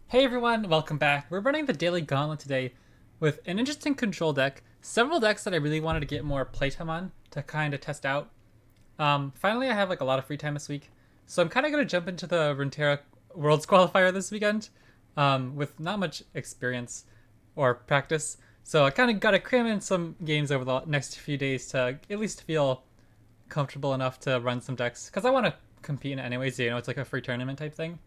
Hey everyone, welcome back. We're running the daily Gauntlet today with an interesting control deck, several decks that I really wanted to get more playtime on to kind of test out. Finally, I have like a lot of free time this week, so I'm kind of going to jump into the Runeterra Worlds qualifier this weekend with not much experience or practice. So I kind of got to cram in some games over the next few days to at least feel comfortable enough to run some decks because I want to compete in it anyways. It's like a free tournament type thing.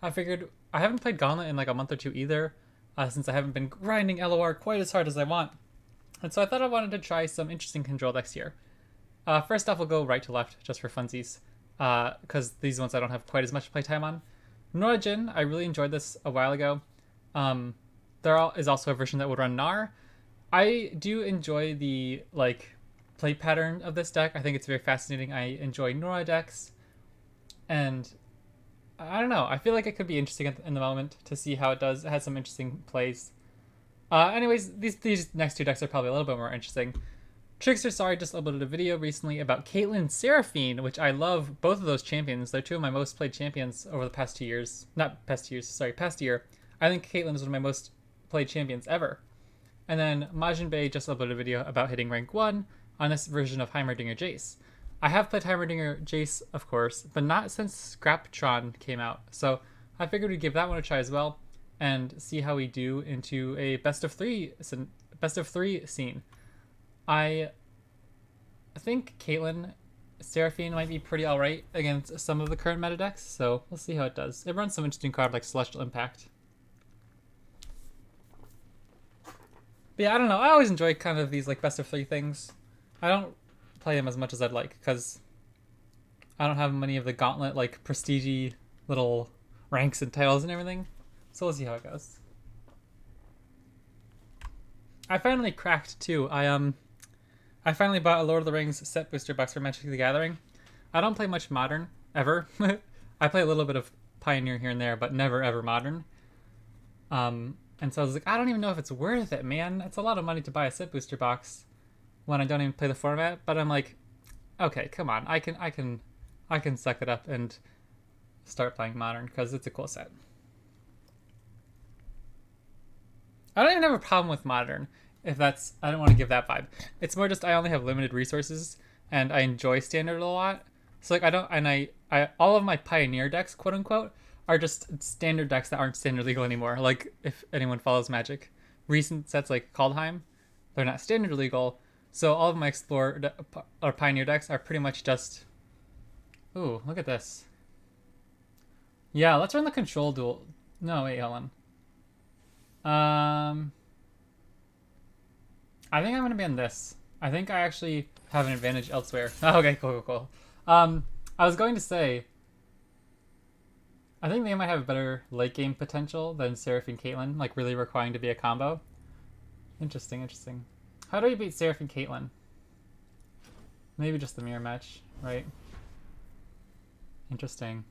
I figured I haven't played Gauntlet in like a month or two either, since I haven't been grinding LOR quite as hard as I want. And so I thought I wanted to try some interesting control decks here. First off, we'll go right to left just for funsies, because these ones I don't have quite as much playtime on. Nora and Jinn, I really enjoyed this a while ago. Um, is also a version that would run Gnar. I do enjoy the play pattern of this deck. I think it's very fascinating. I enjoy Nora decks, and I don't know. I feel like it could be interesting in the moment to see how it does. It has some interesting plays. Anyways, these next two decks are probably a little bit more interesting. Trickster, sorry, just uploaded a video recently about Caitlyn and Seraphine, which I love both of those champions. They're two of my most played champions over the past 2 years. Not past 2 years, sorry, past year. I think Caitlyn is one of my most played champions ever. And then Majin Bay just uploaded a video about hitting rank 1 on this version of Heimerdinger Jace. I have played Heimerdinger Jace, of course, but not since Scraptron came out. So I figured we'd give that one a try as well and see how we do into a best of three scene. I think Caitlyn Seraphine might be pretty alright against some of the current meta decks, so we'll see how it does. It runs some interesting cards like Celestial Impact. But yeah, I don't know. I always enjoy kind of these like best of three things. I don't play them as much as I'd like because I don't have many of the Gauntlet like prestige little ranks and titles and everything. So we'll see how it goes. I finally cracked too. I finally bought a Lord of the Rings set booster box for Magic the Gathering. I don't play much Modern ever. I play a little bit of Pioneer here and there, but never ever Modern. And so I was like, I don't even know if it's worth it, man. It's a lot of money to buy a set booster box when I don't even play the format. But I'm like, okay, come on, I can suck it up and start playing Modern because it's a cool set. I don't even have a problem with Modern. If that's, I don't want to give that vibe. It's more just I only have limited resources and I enjoy Standard a lot. So like I don't, and I all of my Pioneer decks, quote unquote, are just Standard decks that aren't Standard legal anymore. Like if anyone follows Magic, recent sets like Kaldheim, they're not Standard legal. So all of my Explorer or Pioneer decks are pretty much just. Ooh, look at this. Yeah, let's run the control duel. No, wait, hold on. I think I'm gonna be on this. I think I actually have an advantage elsewhere. Okay, cool. I was going to say, I think they might have better late game potential than Seraphine Caitlyn, like really requiring to be a combo. Interesting. How do you beat Seraphine Caitlyn? Maybe just the mirror match, right? Interesting.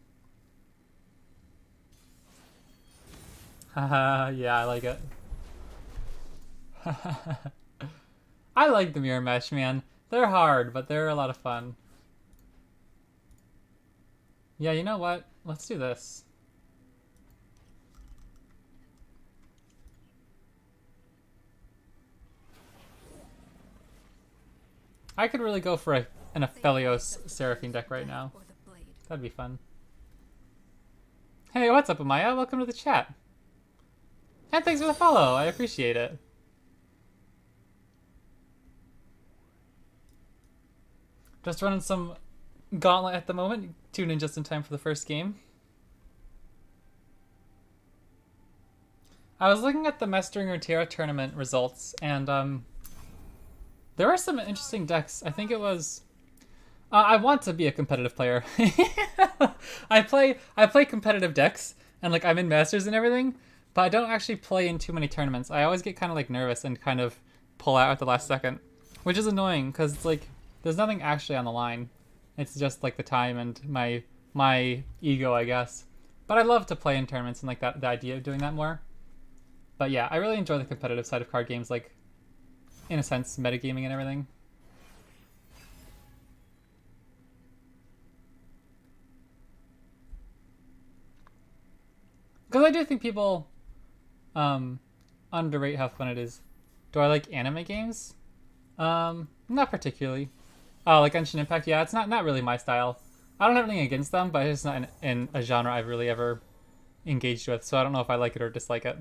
Haha, yeah, I like it. I like the mirror match, man. They're hard, but they're a lot of fun. Yeah, you know what? Let's do this. I could really go for an Aphelios Seraphine deck right now. That'd be fun. Hey, what's up, Amaya? Welcome to the chat. And thanks for the follow. I appreciate it. Just running some Gauntlet at the moment. Tune in just in time for the first game. I was looking at the Mastering Runeterra tournament results, and there are some interesting decks. I think it was. I want to be a competitive player. I play competitive decks, and like I'm in Masters and everything, but I don't actually play in too many tournaments. I always get kind of like nervous and kind of pull out at the last second, which is annoying because it's like there's nothing actually on the line. It's just like the time and my ego, I guess. But I love to play in tournaments and like that the idea of doing that more. But yeah, I really enjoy the competitive side of card games, like in a sense, metagaming and everything. Because I do think people underrate how fun it is. Do I like anime games? Not particularly. Oh, like Genshin Impact? Yeah, it's not really my style. I don't have anything against them, but it's not in a genre I've really ever engaged with, so I don't know if I like it or dislike it.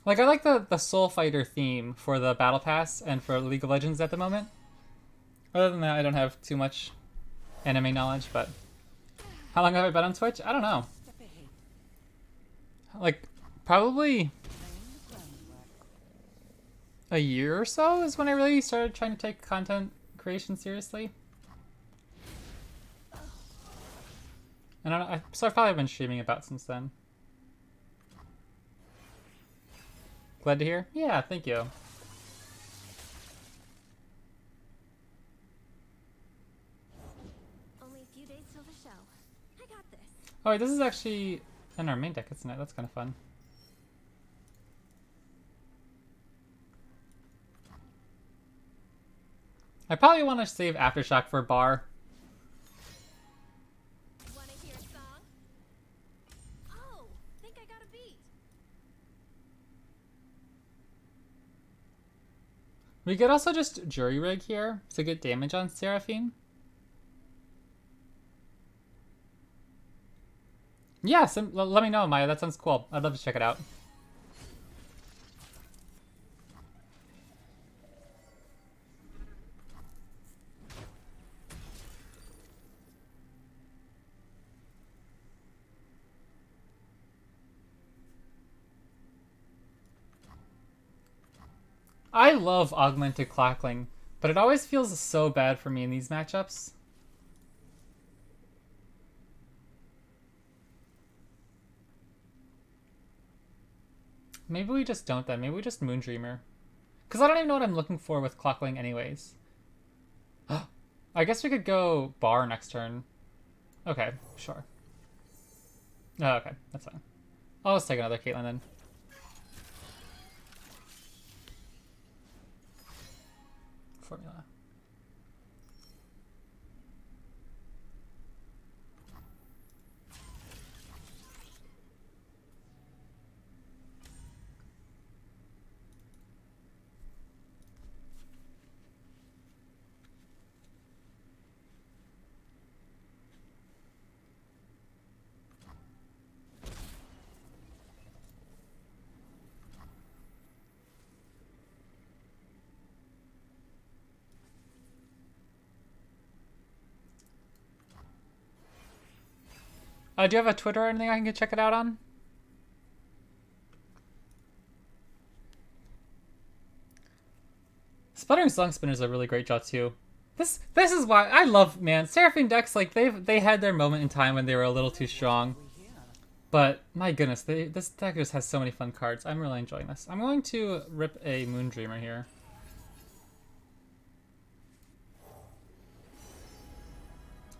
Like, I like the Soul Fighter theme for the Battle Pass and for League of Legends at the moment. Other than that, I don't have too much anime knowledge, but... How long have I been on Twitch? I don't know. Like, probably a year or so is when I really started trying to take content creation seriously. And so I've probably been streaming about since then. Glad to hear. Yeah, thank you. Only a few days till the show. I got this. Oh wait, this is actually in our main deck, isn't it? That's kind of fun. I probably want to save Aftershock for Bar. Wanna hear a song? Oh, think I got a beat. We could also just Jury Rig here to get damage on Seraphine. Yeah, let me know, Maya. That sounds cool. I'd love to check it out. I love Augmented Crackling, but it always feels so bad for me in these matchups. Maybe we just don't then. Maybe we just Moondreamer. Because I don't even know what I'm looking for with Clockling anyways. I guess we could go Bar next turn. Okay, sure. Oh, okay, that's fine. I'll just take another Caitlyn then. Formula. Do you have a Twitter or anything I can check it out on? Sputtering Song Spinner is a really great draw too. This is why I love, man, Seraphine decks. Like they had their moment in time when they were a little too strong, but my goodness, this deck just has so many fun cards. I'm really enjoying this. I'm going to rip a Moondreamer here.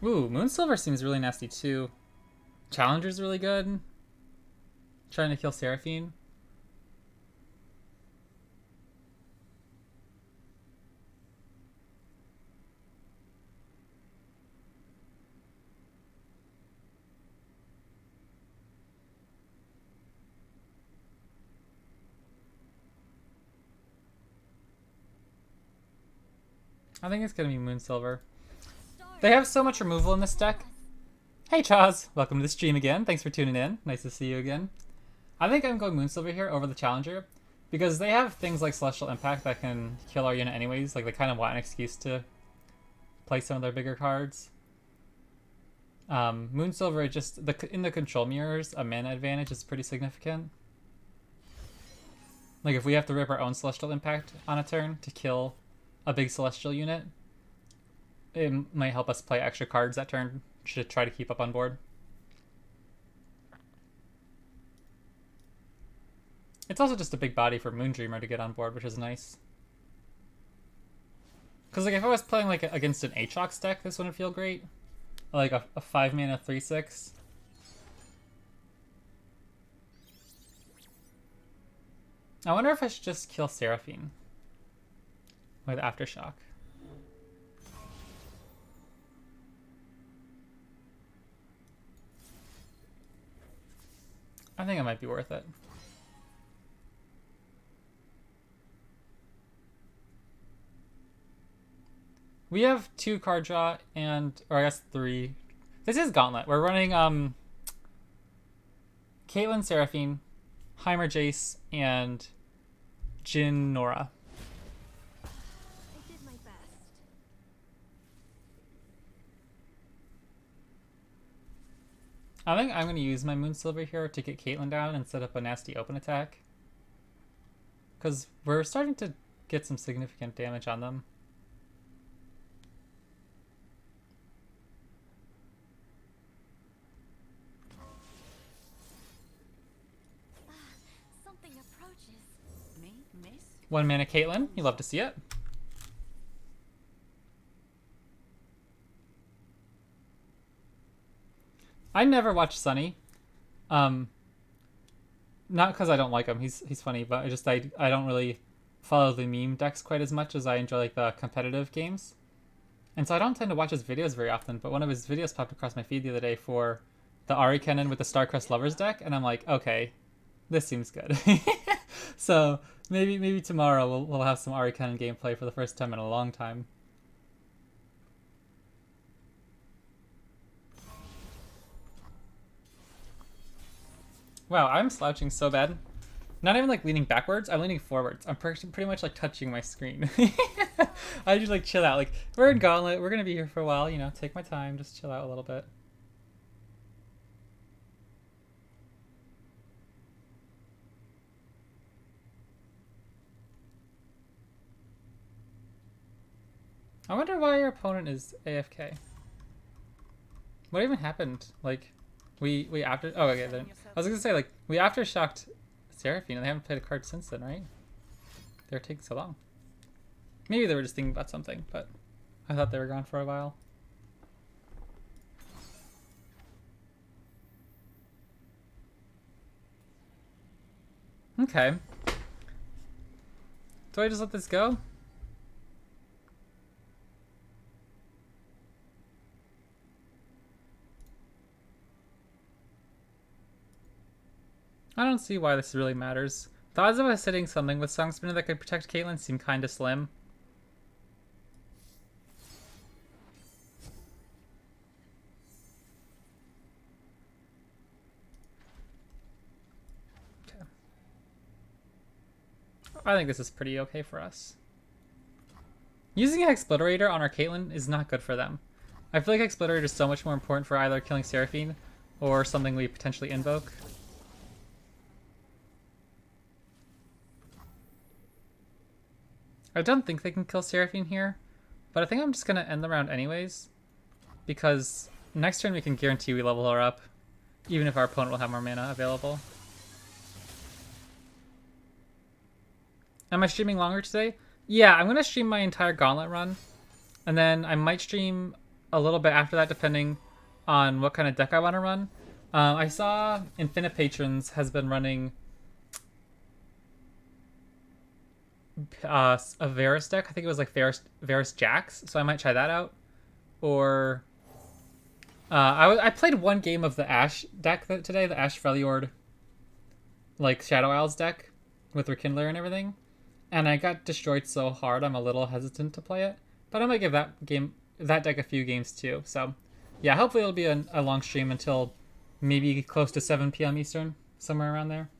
Ooh, Moonsilver seems really nasty too. Challenger's really good. Trying to kill Seraphine. I think it's gonna be Moonsilver. They have so much removal in this deck. Hey Chaz, welcome to the stream again. Thanks for tuning in. Nice to see you again. I think I'm going Moonsilver here over the Challenger because they have things like Celestial Impact that can kill our unit anyways. Like they kind of want an excuse to play some of their bigger cards. Moonsilver, just in the control mirrors, a mana advantage is pretty significant. Like if we have to rip our own Celestial Impact on a turn to kill a big Celestial unit, it might help us play extra cards that turn to try to keep up on board. It's also just a big body for Moondreamer to get on board, which is nice. Because like if I was playing like against an Aatrox deck, this wouldn't feel great. Like a 5-mana 3/6. I wonder if I should just kill Seraphine with Aftershock. I think it might be worth it. We have 2 card draw or I guess 3. This is Gauntlet. We're running Caitlyn, Seraphine, Heimer, Jace, and Jinn, Nora. I did my best. I think I'm going to use my Moonsilver here to get Caitlyn down and set up a nasty open attack. Because we're starting to get some significant damage on them. Something approaches. Me, miss? 1 mana Caitlyn. You love to see it. I never watched Sunny. Not because I don't like him. He's funny, but I don't really follow the meme decks quite as much as I enjoy like the competitive games. And so I don't tend to watch his videos very often, but one of his videos popped across my feed the other day for the Ari Kennen with the Starcrest Lovers deck, and I'm like, okay, this seems good. So maybe tomorrow we'll have some Ari Kennen gameplay for the first time in a long time. Wow, I'm slouching so bad. Not even like leaning backwards, I'm leaning forwards. I'm pretty much like touching my screen. I just like chill out. Like, we're in Gauntlet, we're gonna be here for a while, you know, take my time, just chill out a little bit. I wonder why your opponent is AFK. What even happened? Like, we after. Oh, okay. Then I was gonna say like we aftershocked Seraphine, and they haven't played a card since then, right? They're taking so long. Maybe they were just thinking about something, but I thought they were gone for a while. Okay. Do I just let this go? I don't see why this really matters. The odds of us hitting something with Song Spinner that could protect Caitlyn seem kinda slim. Okay. I think this is pretty okay for us. Using an Exploderator on our Caitlyn is not good for them. I feel like Exploderator is so much more important for either killing Seraphine or something we potentially invoke. I don't think they can kill Seraphine here, but I think I'm just going to end the round anyways, because next turn we can guarantee we level her up, even if our opponent will have more mana available. Am I streaming longer today? Yeah, I'm going to stream my entire Gauntlet run, and then I might stream a little bit after that depending on what kind of deck I want to run. I saw Infinite Patrons has been running a Varus deck. I think it was like Varus Jax, so I might try that out. Or I played one game of the Ashe deck today, the Ashe Freljord like Shadow Isles deck with Rekindler and everything, and I got destroyed so hard I'm a little hesitant to play it, but I might give that deck a few games too. So yeah, hopefully it'll be a long stream until maybe close to 7 p.m. Eastern, somewhere around there.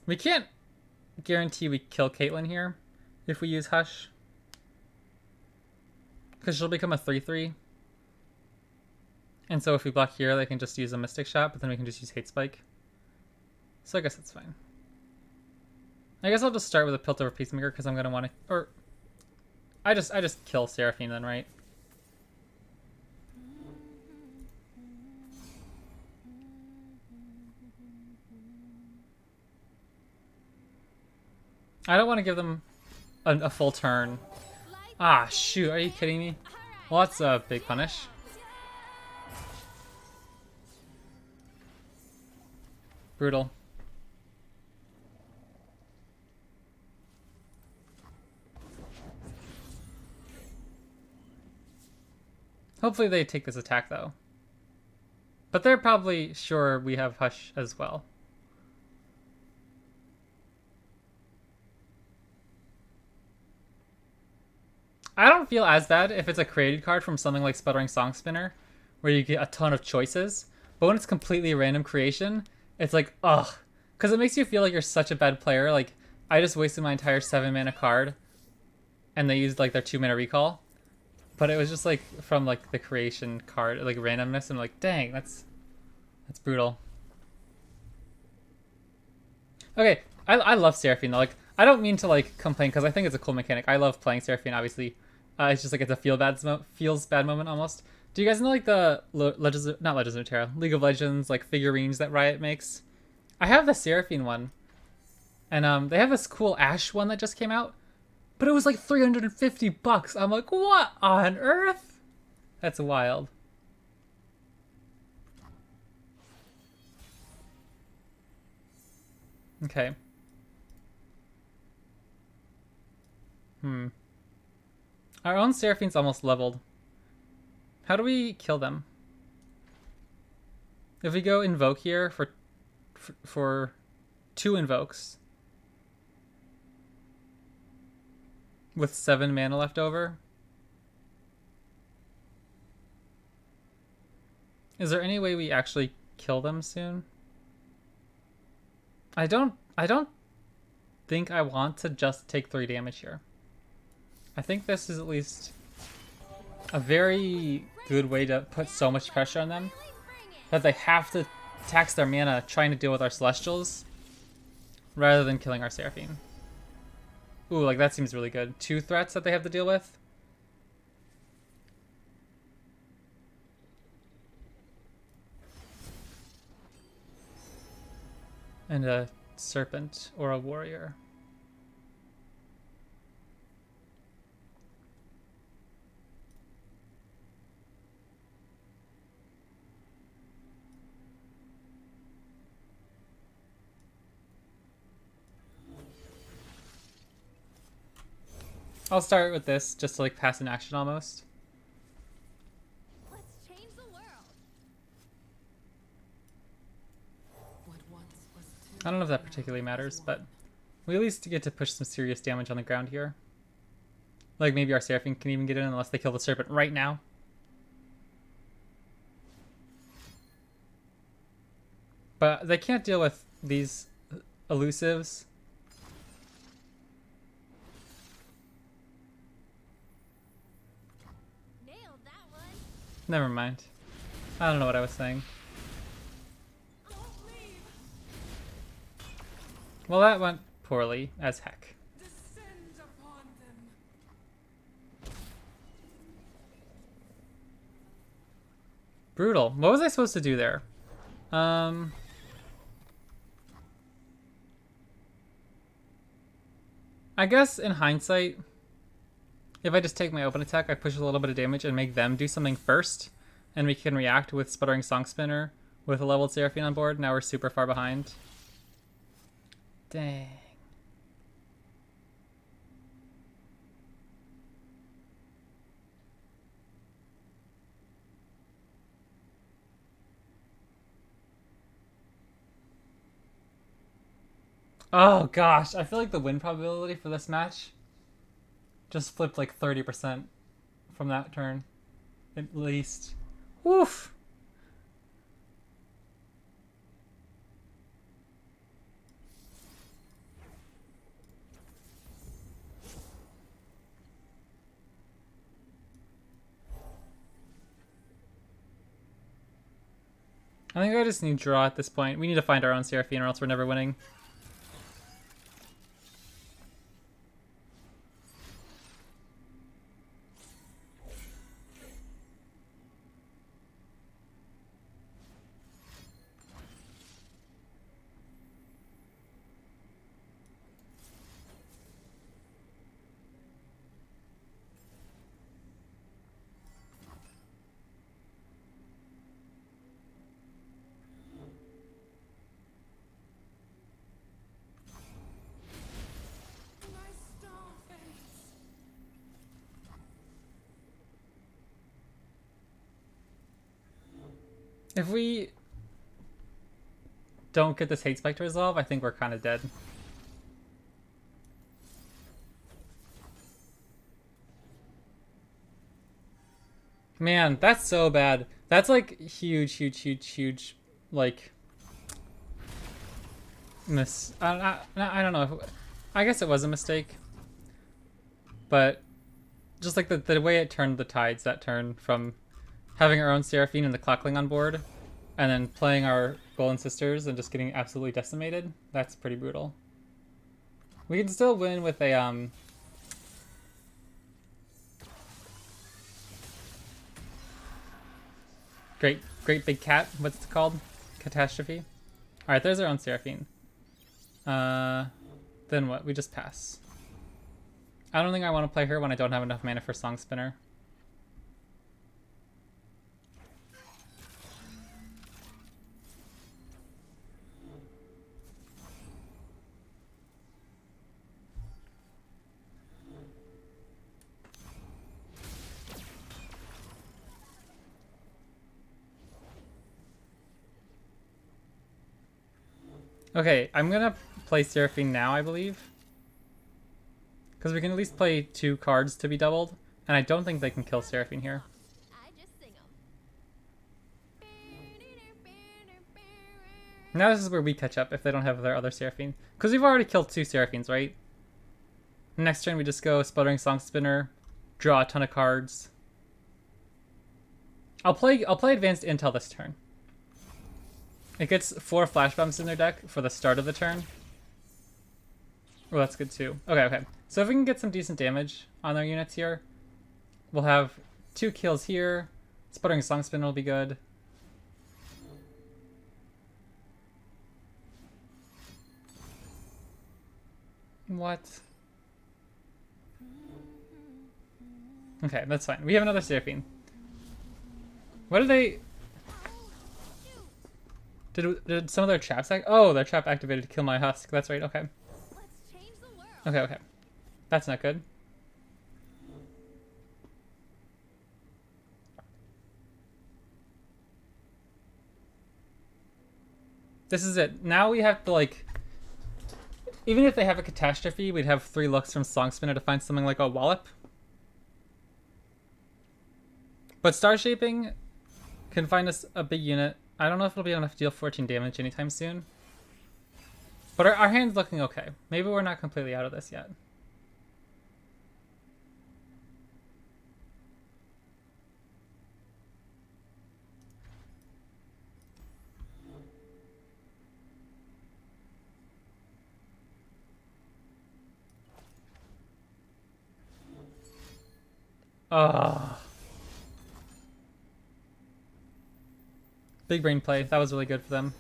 We can't guarantee we kill Caitlyn here if we use Hush, because she'll become a 3/3. And so if we block here, they can just use a Mystic Shot, but then we can just use Hate Spike. So I guess that's fine. I guess I'll just start with a Piltover Peacemaker because I'm going to want to... Or... I just kill Seraphine then, right? I don't want to give them a full turn. Ah, shoot. Are you kidding me? Well, that's a big punish. Brutal. Hopefully they take this attack, though. But they're probably sure we have Hush as well. I don't feel as bad if it's a created card from something like Sputtering Song Spinner, where you get a ton of choices. But when it's completely random creation, it's like, ugh. Because it makes you feel like you're such a bad player. Like, I just wasted my entire 7-mana card, and they used, like, their 2-mana recall. But it was just, like, from, like, the creation card, like, randomness. I'm like, dang, that's brutal. Okay, I love Seraphine, though. Like, I don't mean to, like, complain, because I think it's a cool mechanic. I love playing Seraphine, obviously. It's just, like, it's a feels bad moment, almost. Do you guys know, like, the not Legends of Runeterra, League of Legends, like, figurines that Riot makes? I have the Seraphine one. And they have this cool Ash one that just came out. But it was like $350. I'm like, what on earth? That's wild. Okay. Our own Seraphine's almost leveled. How do we kill them? If we go invoke here for 2 invokes with 7 mana left over. Is there any way we actually kill them soon? I don't think I want to just take 3 damage here. I think this is at least a very good way to put so much pressure on them that they have to tax their mana trying to deal with our Celestials rather than killing our Seraphine. Ooh, like that seems really good. 2 threats that they have to deal with. And a serpent or a warrior. I'll start with this just to like pass an action almost. Let's change the world. I don't know if that particularly matters, but we at least get to push some serious damage on the ground here. Like maybe our Seraphine can even get in unless they kill the serpent right now. But they can't deal with these elusives. Nailed that one. Never mind. I don't know what I was saying. Don't leave. Well, that went poorly as heck. Descend upon them. Brutal. What was I supposed to do there? I guess in hindsight, if I just take my open attack, I push a little bit of damage and make them do something first, and we can react with Sputtering Song Spinner with a leveled Seraphine on board. Now we're super far behind. Dang. Oh gosh, I feel like the win probability for this match just flipped like 30% from that turn, at least. Woof. I think I just need to draw at this point. We need to find our own Seraphine or else we're never winning. If we don't get this hate spike to resolve, I think we're kind of dead. Man, that's so bad. That's like huge, like I don't know. I guess it was a mistake, but just like the way it turned the tides that turn from having our own Seraphine and the Clockling on board, and then playing our Golden Sisters and just getting absolutely decimated. That's pretty brutal. We can still win with a great big cat. What's it called? Catastrophe. All right, there's our own Seraphine. Then what? We just pass. I don't think I want to play her when I don't have enough mana for Song Spinner. Okay, I'm gonna play Seraphine now, I believe. Because we can at least play 2 cards to be doubled, and I don't think they can kill Seraphine here. I just sing 'em. Now this is where we catch up if they don't have their other Seraphine. Because we've already killed 2 Seraphines, right? Next turn we just go Sputtering Song Spinner, draw a ton of cards. I'll play Advanced Intel this turn. It gets 4 flash bombs in their deck for the start of the turn. Oh, that's good too. Okay. So if we can get some decent damage on their units here, we'll have 2 kills here. Sputtering Song Spin will be good. What? Okay, that's fine. We have another Seraphine. What did they... Did some of their traps act? Oh, their trap activated to kill my husk. That's right, okay. Let's change the world. Okay. That's not good. This is it. Now we have to, like... Even if they have a catastrophe, we'd have 3 looks from Song Spinner to find something like a Wallop. But Star Shaping can find us a big unit. I don't know if it'll be enough to deal 14 damage anytime soon. But our hand's looking okay. Maybe we're not completely out of this yet. Ah. Big brain play. That was really good for them.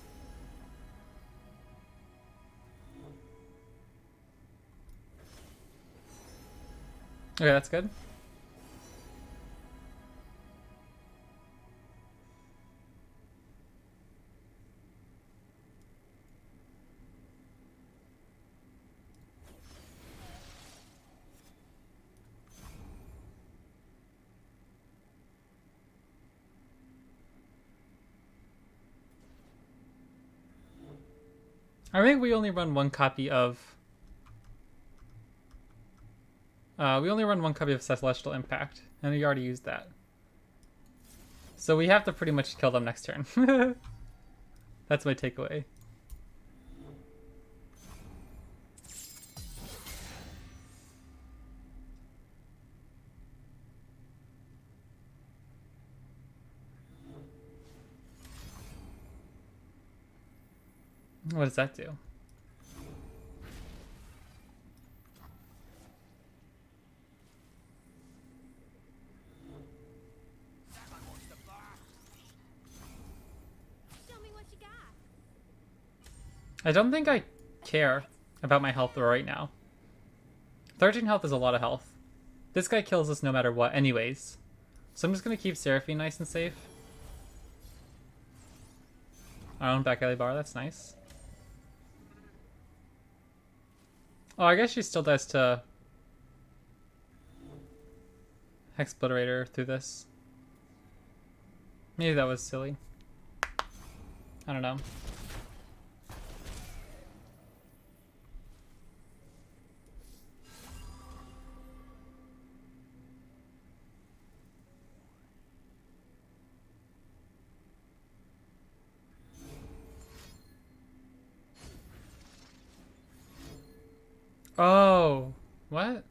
Okay, that's good. I think we only run one copy of... we only run one copy of Celestial Impact, and we already used that. So we have to pretty much kill them next turn. That's my takeaway. What does that do? Show me what you got. I don't think I care about my health right now. 13 health is a lot of health. This guy kills us no matter what anyways. So I'm just going to keep Seraphine nice and safe. Our own back alley bar, that's nice. Oh, I guess she still does to Hex Obliterator through this. Maybe that was silly. I don't know. Oh, what?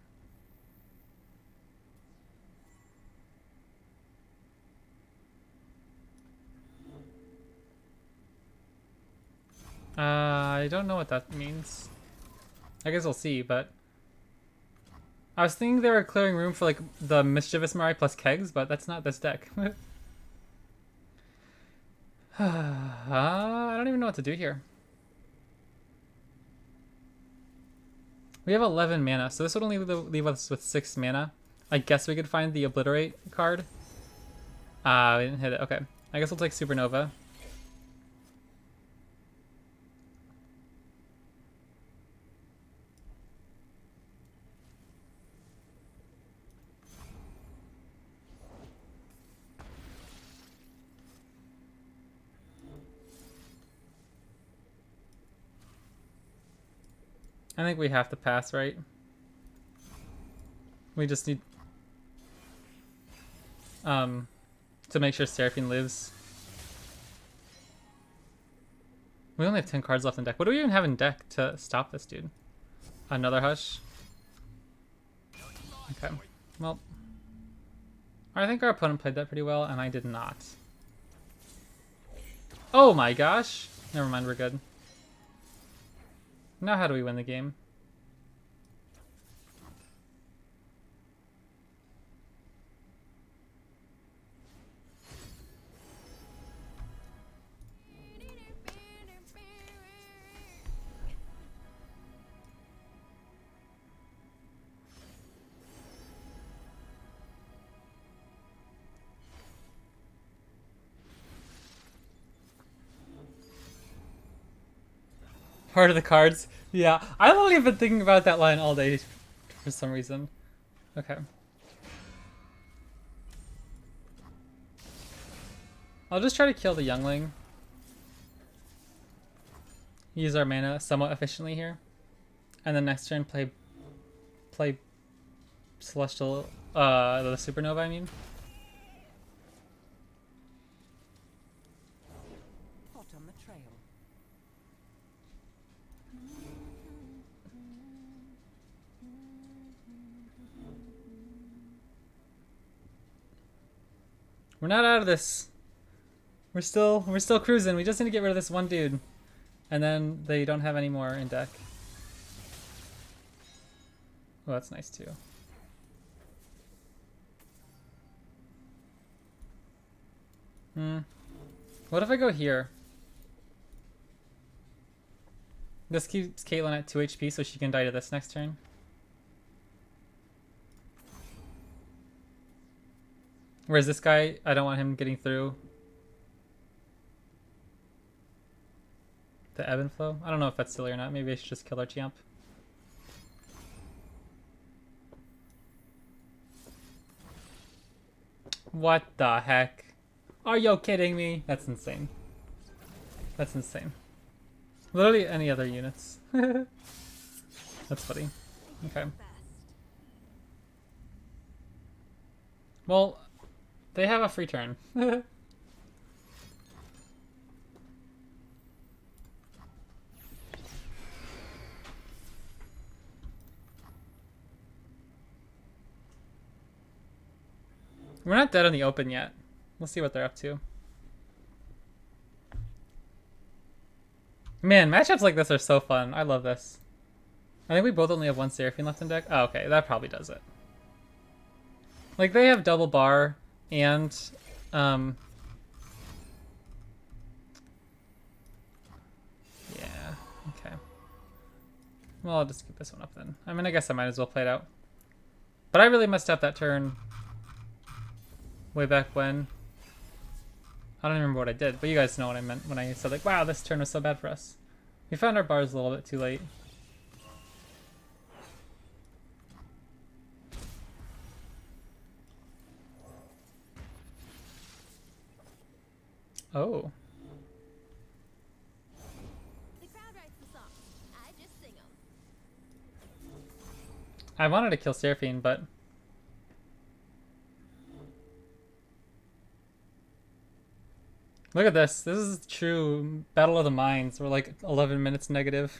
I don't know what that means. I guess we'll see, but I was thinking they were clearing room for like the Mischievous Marai plus Kegs, but that's not this deck. I don't even know what to do here. We have 11 mana, so this would only leave us with 6 mana. I guess we could find the Obliterate card. We didn't hit it. Okay. I guess we'll take Supernova. I think we have to pass, right? We just need to make sure Seraphine lives. We only have 10 cards left in deck. What do we even have in deck to stop this dude? Another Hush? Okay. Well, I think our opponent played that pretty well, and I did not. Oh my gosh! Never mind, we're good. Now how do we win the game? Part of the cards. Yeah, I've only been thinking about that line all day for some reason. Okay. I'll just try to kill the Youngling. Use our mana somewhat efficiently here. And then next turn play Celestial, the Supernova, I mean. Hot on the trail. We're not out of this. We're still cruising. We just need to get rid of this one dude. And then they don't have any more in deck. Oh, that's nice too. What if I go here? This keeps Caitlyn at 2 HP so she can die to this next turn. Whereas this guy, I don't want him getting through the ebb and flow. I don't know if that's silly or not. Maybe I should just kill our champ. What the heck? Are you kidding me? That's insane. That's insane. Literally any other units. That's funny. Okay. Well, they have a free turn. We're not dead on the open yet. We'll see what they're up to. Man, matchups like this are so fun. I love this. I think we both only have one Seraphine left in deck. Oh, okay, that probably does it. Like, they have double bar and yeah, okay. Well, I'll just keep this one up then. I mean, I guess I might as well play it out. But I really messed up that turn way back when. I don't even remember what I did, but you guys know what I meant when I said, like, wow, this turn was so bad for us. We found our bars a little bit too late. Oh. I wanted to kill Seraphine, but look at this. This is true Battle of the Minds. We're like 11 minutes negative.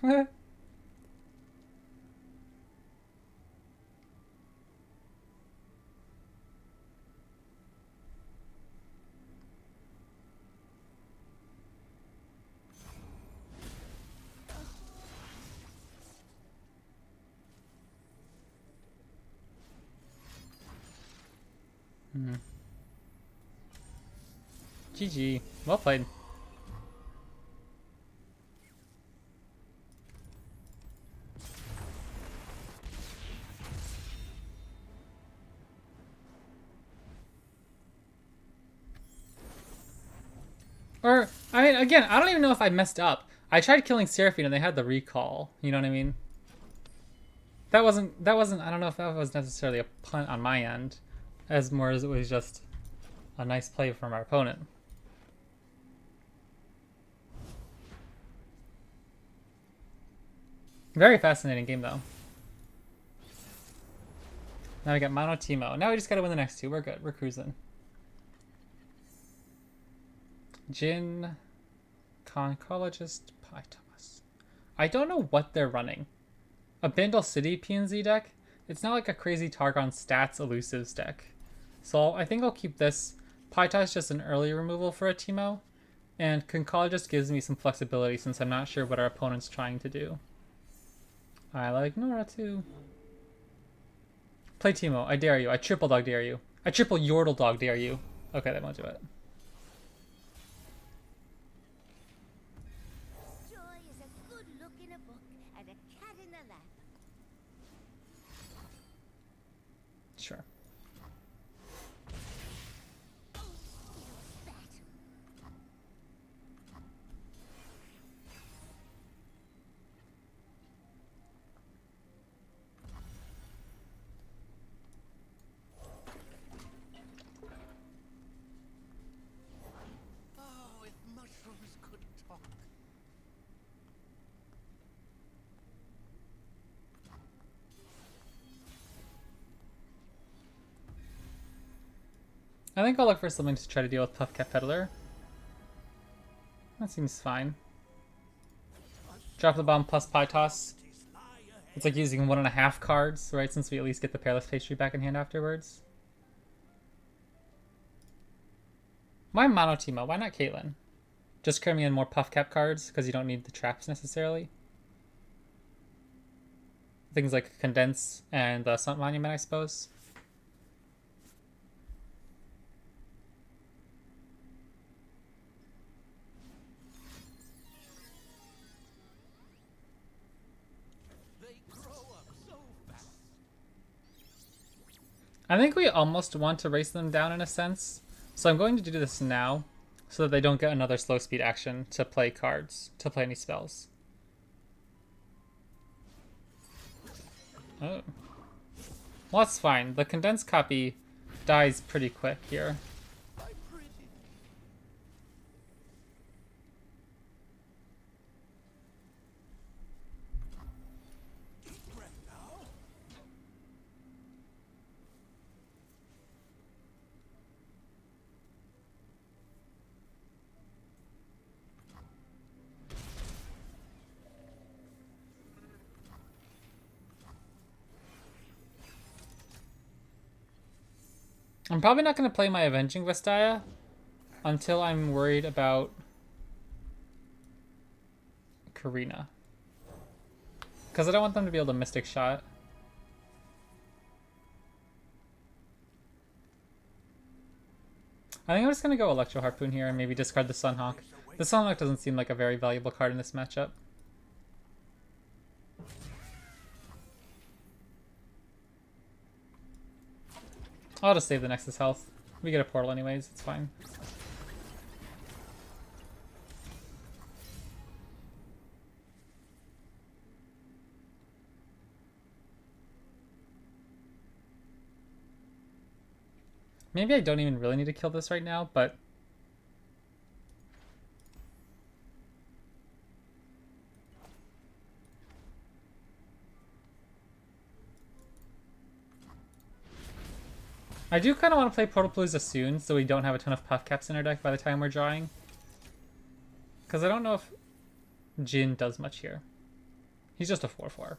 GG. Well played. Or, I mean, again, I don't even know if I messed up. I tried killing Seraphine and they had the recall. You know what I mean? That wasn't, I don't know if that was necessarily a punt on my end, as more as it was just a nice play from our opponent. Very fascinating game, though. Now we got Mono Teemo. Now we just gotta win the next two. We're good. We're cruising. Jinn, Concologist, Pythos. I don't know what they're running. A Bandle City PNZ deck? It's not like a crazy Targon stats elusives deck. So I think I'll keep this. Pythos is just an early removal for a Teemo. And Concologist gives me some flexibility since I'm not sure what our opponent's trying to do. I like Nora too. Play Teemo. I dare you. I triple dog dare you. I triple Yordle dog dare you. Okay, that won't do it. Joy is a good look in a book and a cat in a lap. Sure. I think I'll look for something to try to deal with Puffcat Peddler. That seems fine. Drop the bomb plus pie toss. It's like using 1.5 cards, right? Since we at least get the Peerless Pastry back in hand afterwards. Why Mono Teemo? Why not Caitlyn? Just cram in more Puffcap cards because you don't need the traps necessarily. Things like Condense and the Sun Monument, I suppose. I think we almost want to race them down in a sense. So I'm going to do this now so that they don't get another slow speed action to play cards, to play any spells. Oh. Well, that's fine. The condensed copy dies pretty quick here. I'm probably not going to play my Avenging Vestaya until I'm worried about Karina. Because I don't want them to be able to Mystic Shot. I think I'm just going to go Electro Harpoon here and maybe discard the Sunhawk. The Sunhawk doesn't seem like a very valuable card in this matchup. I'll just save the Nexus health. We get a portal anyways, it's fine. Maybe I don't even really need to kill this right now, but I do kind of want to play Protopalooza soon, so we don't have a ton of puff caps in our deck by the time we're drawing. Because I don't know if Jinn does much here. He's just a 4/4.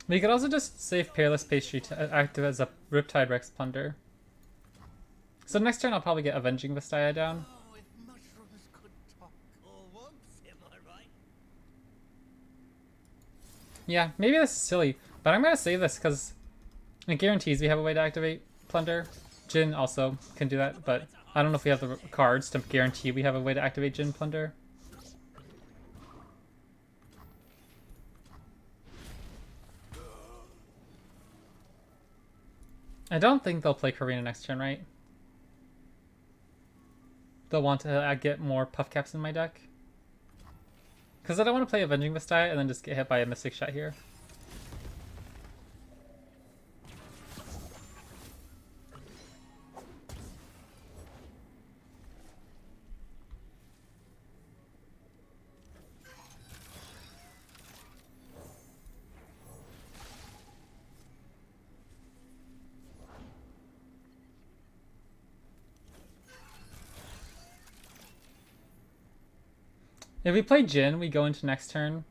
We could also just save Peerless Pastry to active as a Riptide Rex Plunder. So next turn I'll probably get Avenging Vastaya down. Oh, if mushrooms could talk. Or once, am I right? Yeah, maybe this is silly, but I'm gonna save this because it guarantees we have a way to activate Plunder. Jinn also can do that, but I don't know if we have the cards to guarantee we have a way to activate Jinn Plunder. I don't think they'll play Karina next turn, right? They'll want to get more puff caps in my deck. Because I don't want to play Avenging Vastaya and then just get hit by a Mystic Shot here. If we play Jinn, we go into next turn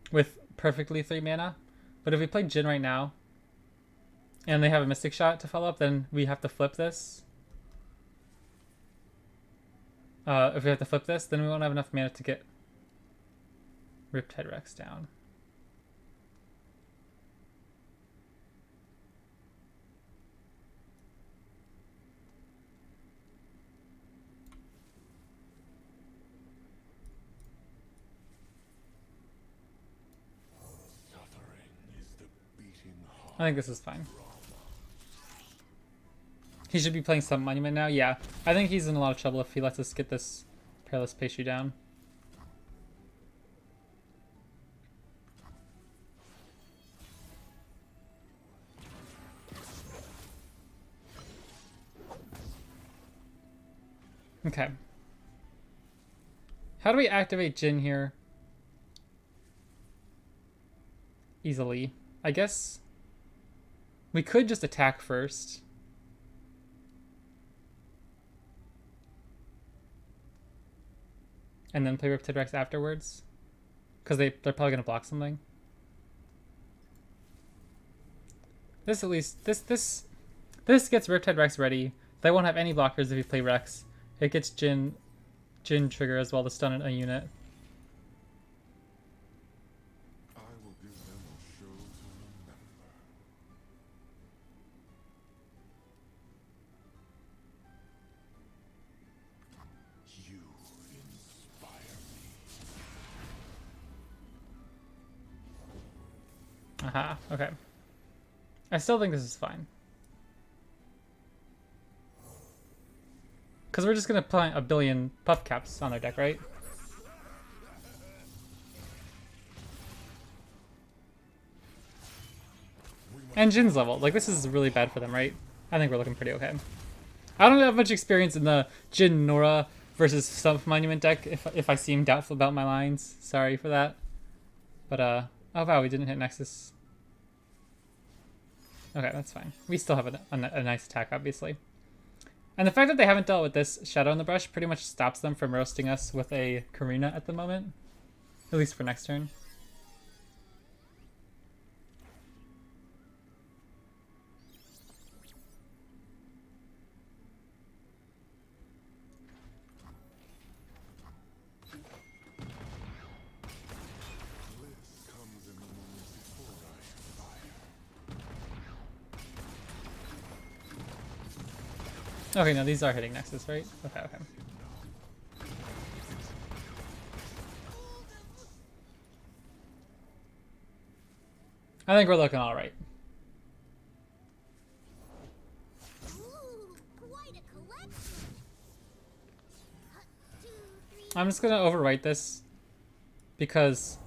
with perfectly 3 mana. But if we play Jinn right now, and they have a Mystic Shot to follow up, then we have to flip this. If we have to flip this, then we won't have enough mana to get Riptide Rex down. I think this is fine. He should be playing some Monument now. Yeah, I think he's in a lot of trouble if he lets us get this Peerless Pastry down. Okay. How do we activate Jinn here? Easily. I guess we could just attack first. And then play Riptide Rex afterwards. Because they're probably going to block something. This at least, this gets Riptide Rex ready. They won't have any blockers if you play Rex. It gets Jinn trigger as well to stun a unit. I will give them a show to remember. You inspire me. Aha, okay. I still think this is fine. Because we're just going to plant a billion puff caps on their deck, right? And Jinn's level. Like, this is really bad for them, right? I think we're looking pretty okay. I don't have much experience in the Jinn Nora versus Stump Monument deck if I seem doubtful about my lines. Sorry for that. But, oh wow, we didn't hit Nexus. Okay, that's fine. We still have a nice attack, obviously. And the fact that they haven't dealt with this Shadow in the Brush pretty much stops them from roasting us with a Karina at the moment. At least for next turn. Bliss comes in the moments before I fire. Okay, no, these are hitting Nexus, right? Okay, okay. I think we're looking alright. Ooh, quite a collection. 2, 3. I'm just gonna overwrite this because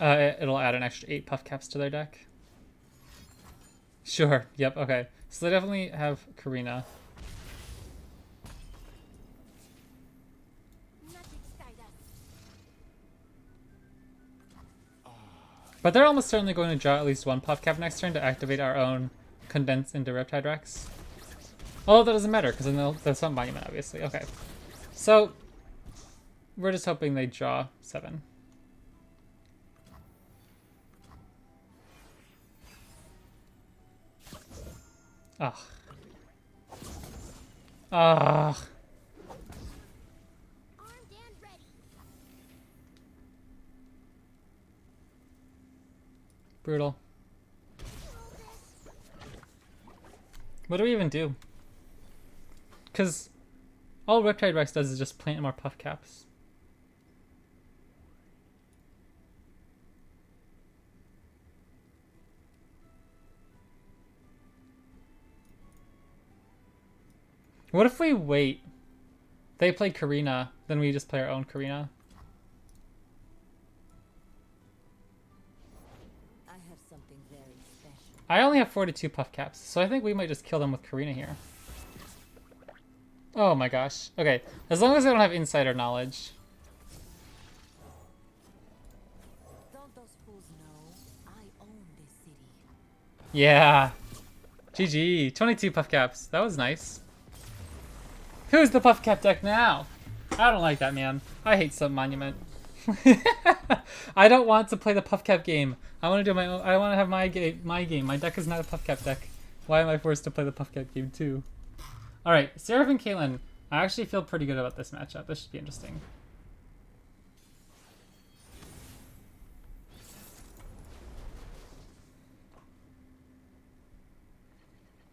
it'll add an extra 8 puff caps to their deck. Sure, yep, okay. So they definitely have Karina. But they're almost certainly going to draw at least one puff cap next turn to activate our own condense into Riptide Rex. Although that doesn't matter, because then there's some monument, obviously. Okay. So, we're just hoping they draw 7. Ugh. Ugh. Armed and ready. Brutal. What do we even do? Because all Riptide Rex does is just plant more puff caps. What if we wait? They play Karina, then we just play our own Karina. I have something very special. I only have 42 puff caps, so I think we might just kill them with Karina here. Oh my gosh. Okay, as long as I don't have insider knowledge. Don't those fools know I own this city? Yeah. GG. 22 puff caps. That was nice. Who's the puff cap deck now? I don't like that, man. I hate Sub Monument. I don't want to play the puff cap game. I want to do my own. I want to have my game. My deck is not a puff cap deck. Why am I forced to play the puff cap game too? All right, Seraph and Caitlyn. I actually feel pretty good about this matchup. This should be interesting.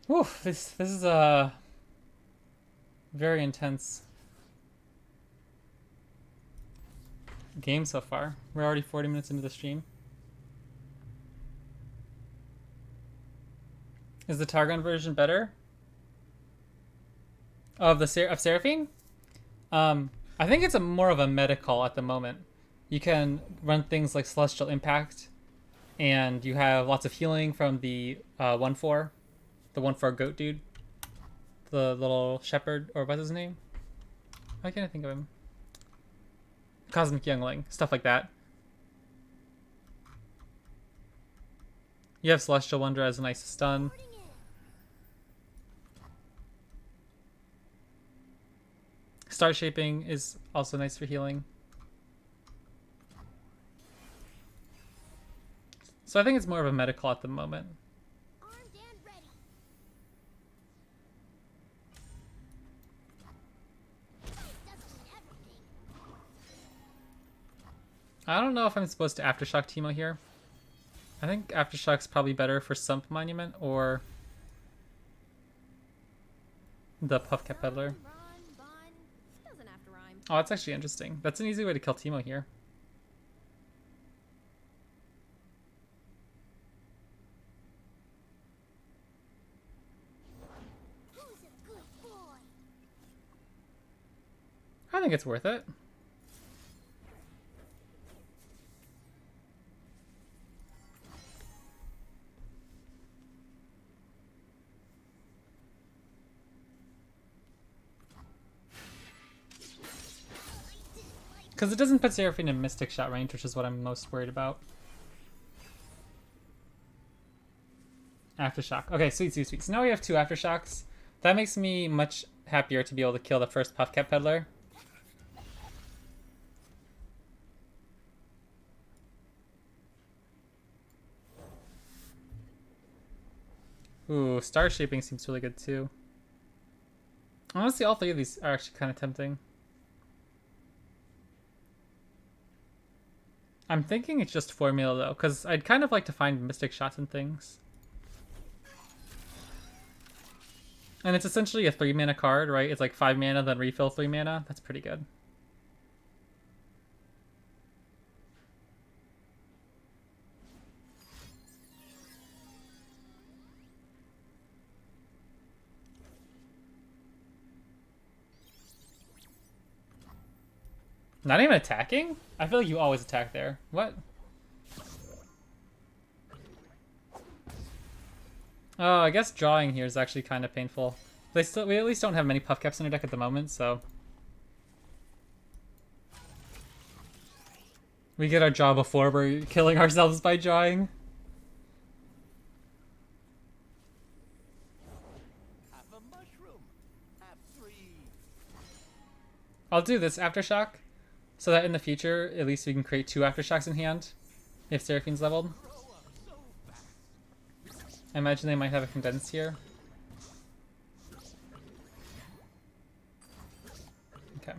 Whew, this is a very intense game so far. We're already 40 minutes into the stream. Is the Targon version better? Of the Seraphine? I think it's more of a meta call at the moment. You can run things like Celestial Impact, and you have lots of healing from the 1/4, the 1/4 goat dude, the little shepherd, or what's his name? Why can't I think of him? Cosmic Youngling, stuff like that. You have Celestial Wonder as a nice stun. Star Shaping is also nice for healing. So I think it's more of a meta call at the moment. Armed and ready. Doesn't mean everything. I don't know if I'm supposed to Aftershock Teemo here. I think Aftershock's probably better for Sump Monument or the Puffcat Peddler. Run, bun. Doesn't have to rhyme. Oh, that's actually interesting. That's an easy way to kill Teemo here. Who's a good boy? I think it's worth it. Because it doesn't put Seraphine in Mystic Shot range, which is what I'm most worried about. Aftershock. Okay, sweet, sweet, sweet. So now we have 2 Aftershocks. That makes me much happier to be able to kill the first Puffcat Peddler. Ooh, Star Shaping seems really good too. Honestly, all 3 of these are actually kind of tempting. I'm thinking it's just formula though, because I'd kind of like to find Mystic Shots and things. And it's essentially a 3 mana card, right? It's like 5 mana, then refill 3 mana. That's pretty good. Not even attacking? I feel like you always attack there. What? Oh, I guess drawing here is actually kind of painful. We at least don't have many puff caps in our deck at the moment, so. We get our jaw before we're killing ourselves by jawing. Have a mushroom. Have 3. I'll do this Aftershock, so that in the future, at least we can create 2 Aftershocks in hand, if Seraphine's leveled. Grow up so fast. I imagine they might have a condense here. Okay.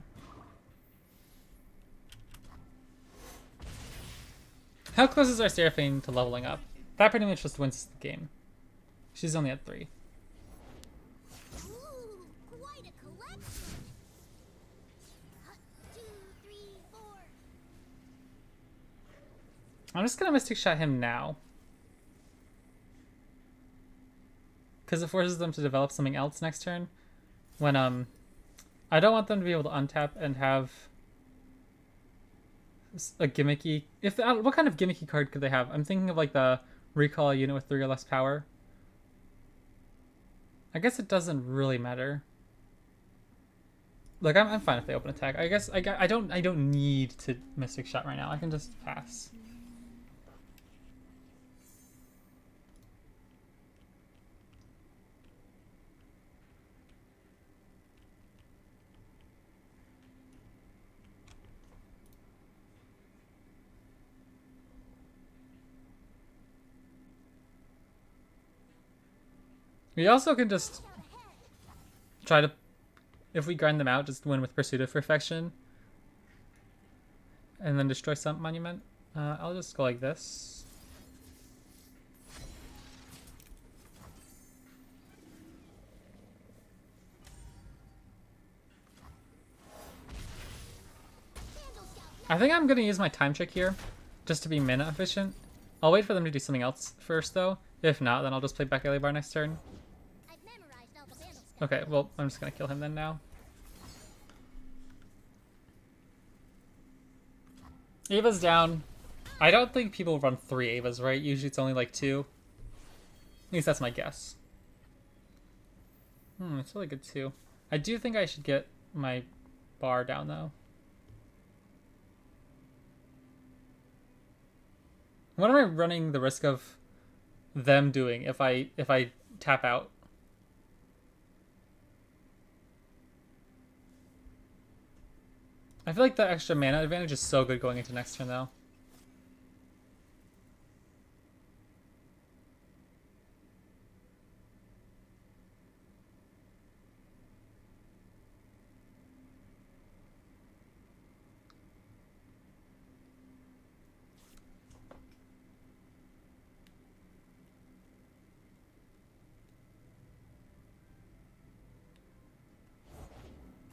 How close is our Seraphine to leveling up? That pretty much just wins the game. She's only at 3. Ooh, quite a collection. 2, 3, 4. I'm just gonna Mystic Shot him now. Because it forces them to develop something else next turn. When, I don't want them to be able to untap and have a gimmicky... what kind of gimmicky card could they have? I'm thinking of like the recall a unit with 3 or less power. I guess it doesn't really matter. Like, I'm fine if they open attack. I guess I don't need to Mystic Shot right now. I can just pass. We also can just try to, if we grind them out, just win with Pursuit of Perfection. And then destroy some monument. I'll just go like this. I think I'm going to use my time check here, just to be mana efficient. I'll wait for them to do something else first, though. If not, then I'll just play back Bar next turn. I've memorized all the vandal spells. Okay, well, I'm just going to kill him then now. Ava's down. I don't think people run 3 Avas, right? Usually it's only like 2. At least that's my guess. It's really good too. I do think I should get my bar down though. What am I running the risk of them doing if I tap out? I feel like the extra mana advantage is so good going into next turn though.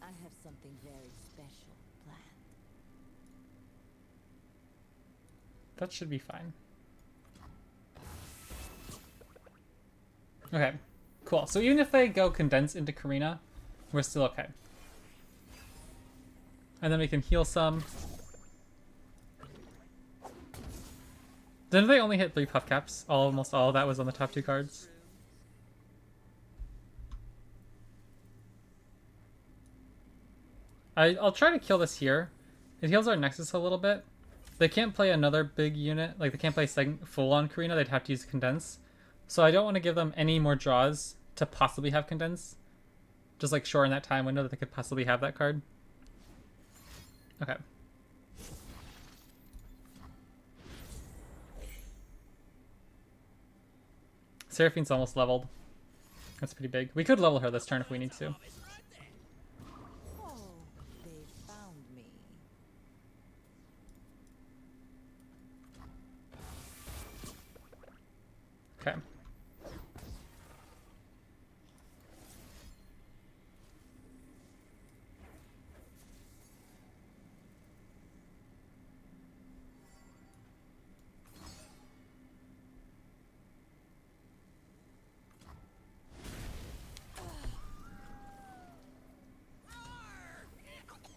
I have something very special planned. That should be fine. Okay, cool. So even if they go condense into Karina, we're still okay. And then we can heal some. Didn't they only hit 3 puff caps? Almost all of that was on the top 2 cards. I'll try to kill this here. It heals our Nexus a little bit. They can't play another big unit. Like, they can't play full-on Karina. They'd have to use Condense. So I don't want to give them any more draws to possibly have Condense. Just, like, short in that time window that they could possibly have that card. Okay. Seraphine's almost leveled. That's pretty big. We could level her this turn if we need to. Oh, they found me. Okay.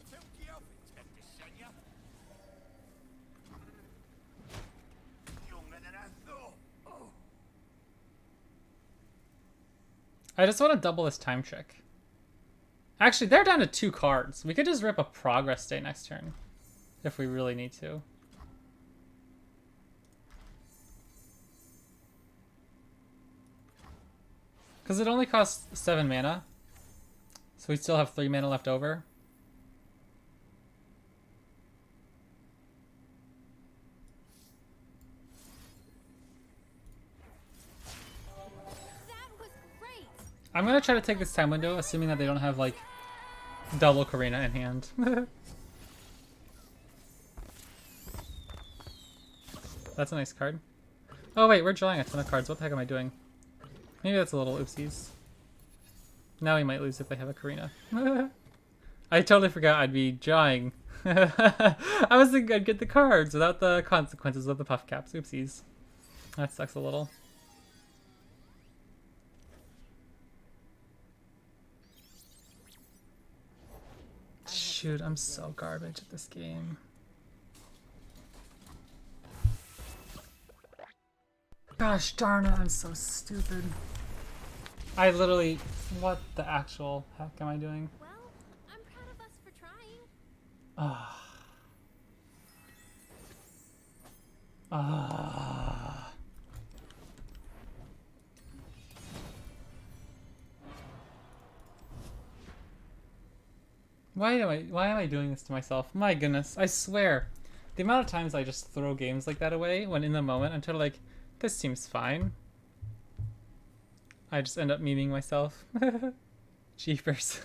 Filthy elf inspector, senor. Younger than I thought. Oh. I just want to double this time trick. Actually, they're down to 2 cards. We could just rip a progress stay next turn. If we really need to. Because it only costs 7 mana. So we still have 3 mana left over. That was great. I'm gonna try to take this time window, assuming that they don't have like double Karina in hand. That's a nice card. Oh wait, we're drawing a ton of cards. What the heck am I doing? Maybe that's a little oopsies. Now we might lose if they have a Karina. I totally forgot I'd be drawing. I was thinking I'd get the cards without the consequences of the puff caps. Oopsies. That sucks a little. Shoot, I'm so garbage at this game. Gosh darn it, I'm so stupid. I literally... What the actual heck am I doing? Well, I'm proud of us for trying. Ah. Ah. Why am I doing this to myself? My goodness, I swear. The amount of times I just throw games like that away when in the moment I'm totally like, this seems fine. I just end up memeing myself. Jeepers.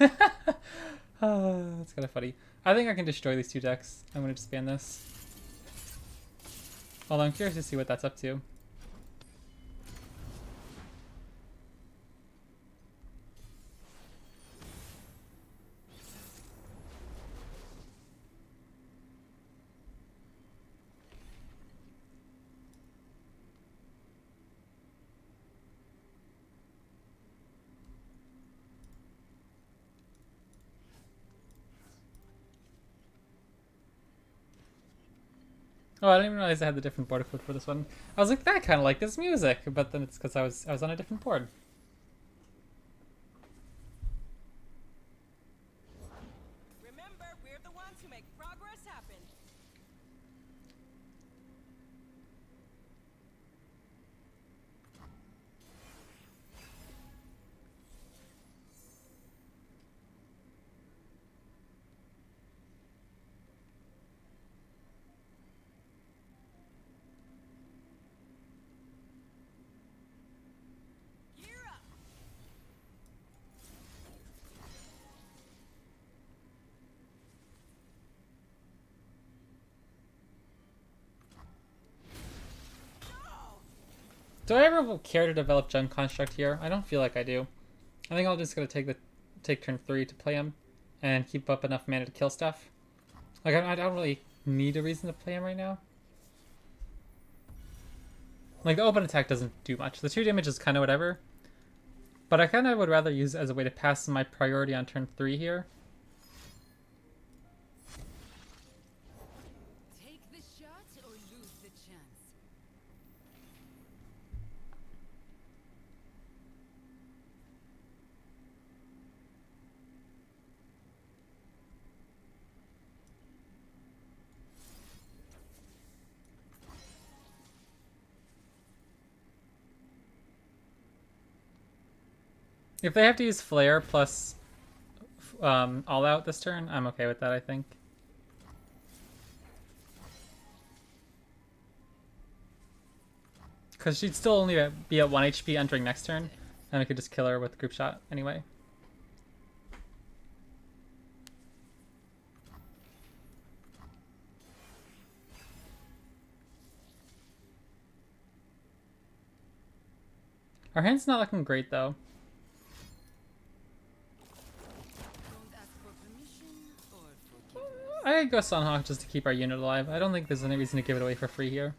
Oh, that's kind of funny. I think I can destroy these two decks. I'm going to disband this. Although I'm curious to see what that's up to. Oh, I didn't even realize I had the different border code for this one. I was like, that kind of like this music, but then it's because I was on a different board. Remember, we're the ones who make progress happen. Gear up. Do I ever care to develop Junk Construct here? I don't feel like I do. I think I'll just gonna take turn 3 to play him and keep up enough mana to kill stuff. Like I don't really need a reason to play him right now. Like the open attack doesn't do much. The 2 damage is kind of whatever. But I kind of would rather use it as a way to pass my priority on turn 3 here. Take the shot or lose the chance. If they have to use Flare plus All Out this turn, I'm okay with that, I think. Because she'd still only be at 1 HP entering next turn, and I could just kill her with Group Shot anyway. Our hand's not looking great, though. Don't ask for permission or forgiveness. I could go Sunhawk just to keep our unit alive. I don't think there's any reason to give it away for free here.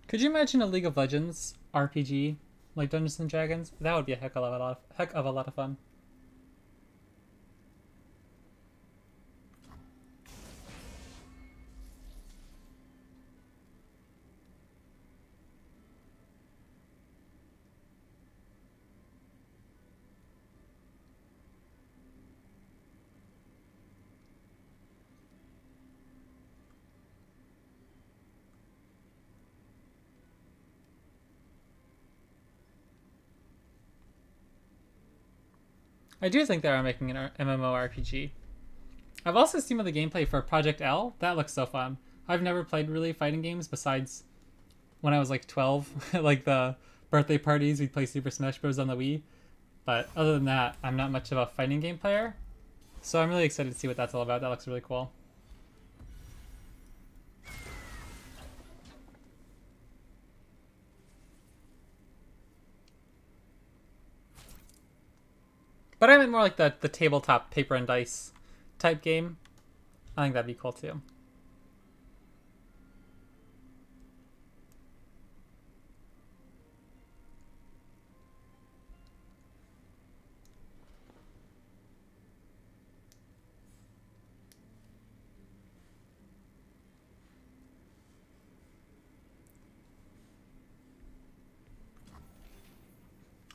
Could you imagine a League of Legends RPG like Dungeons and Dragons? That would be a heck of a lot of fun. I do think they are making an MMORPG. I've also seen the gameplay for Project L. That looks so fun. I've never played really fighting games besides when I was like 12, like the birthday parties, we'd play Super Smash Bros. On the Wii. But other than that, I'm not much of a fighting game player. So I'm really excited to see what that's all about. That looks really cool. But I meant more like the tabletop paper and dice type game. I think that'd be cool too.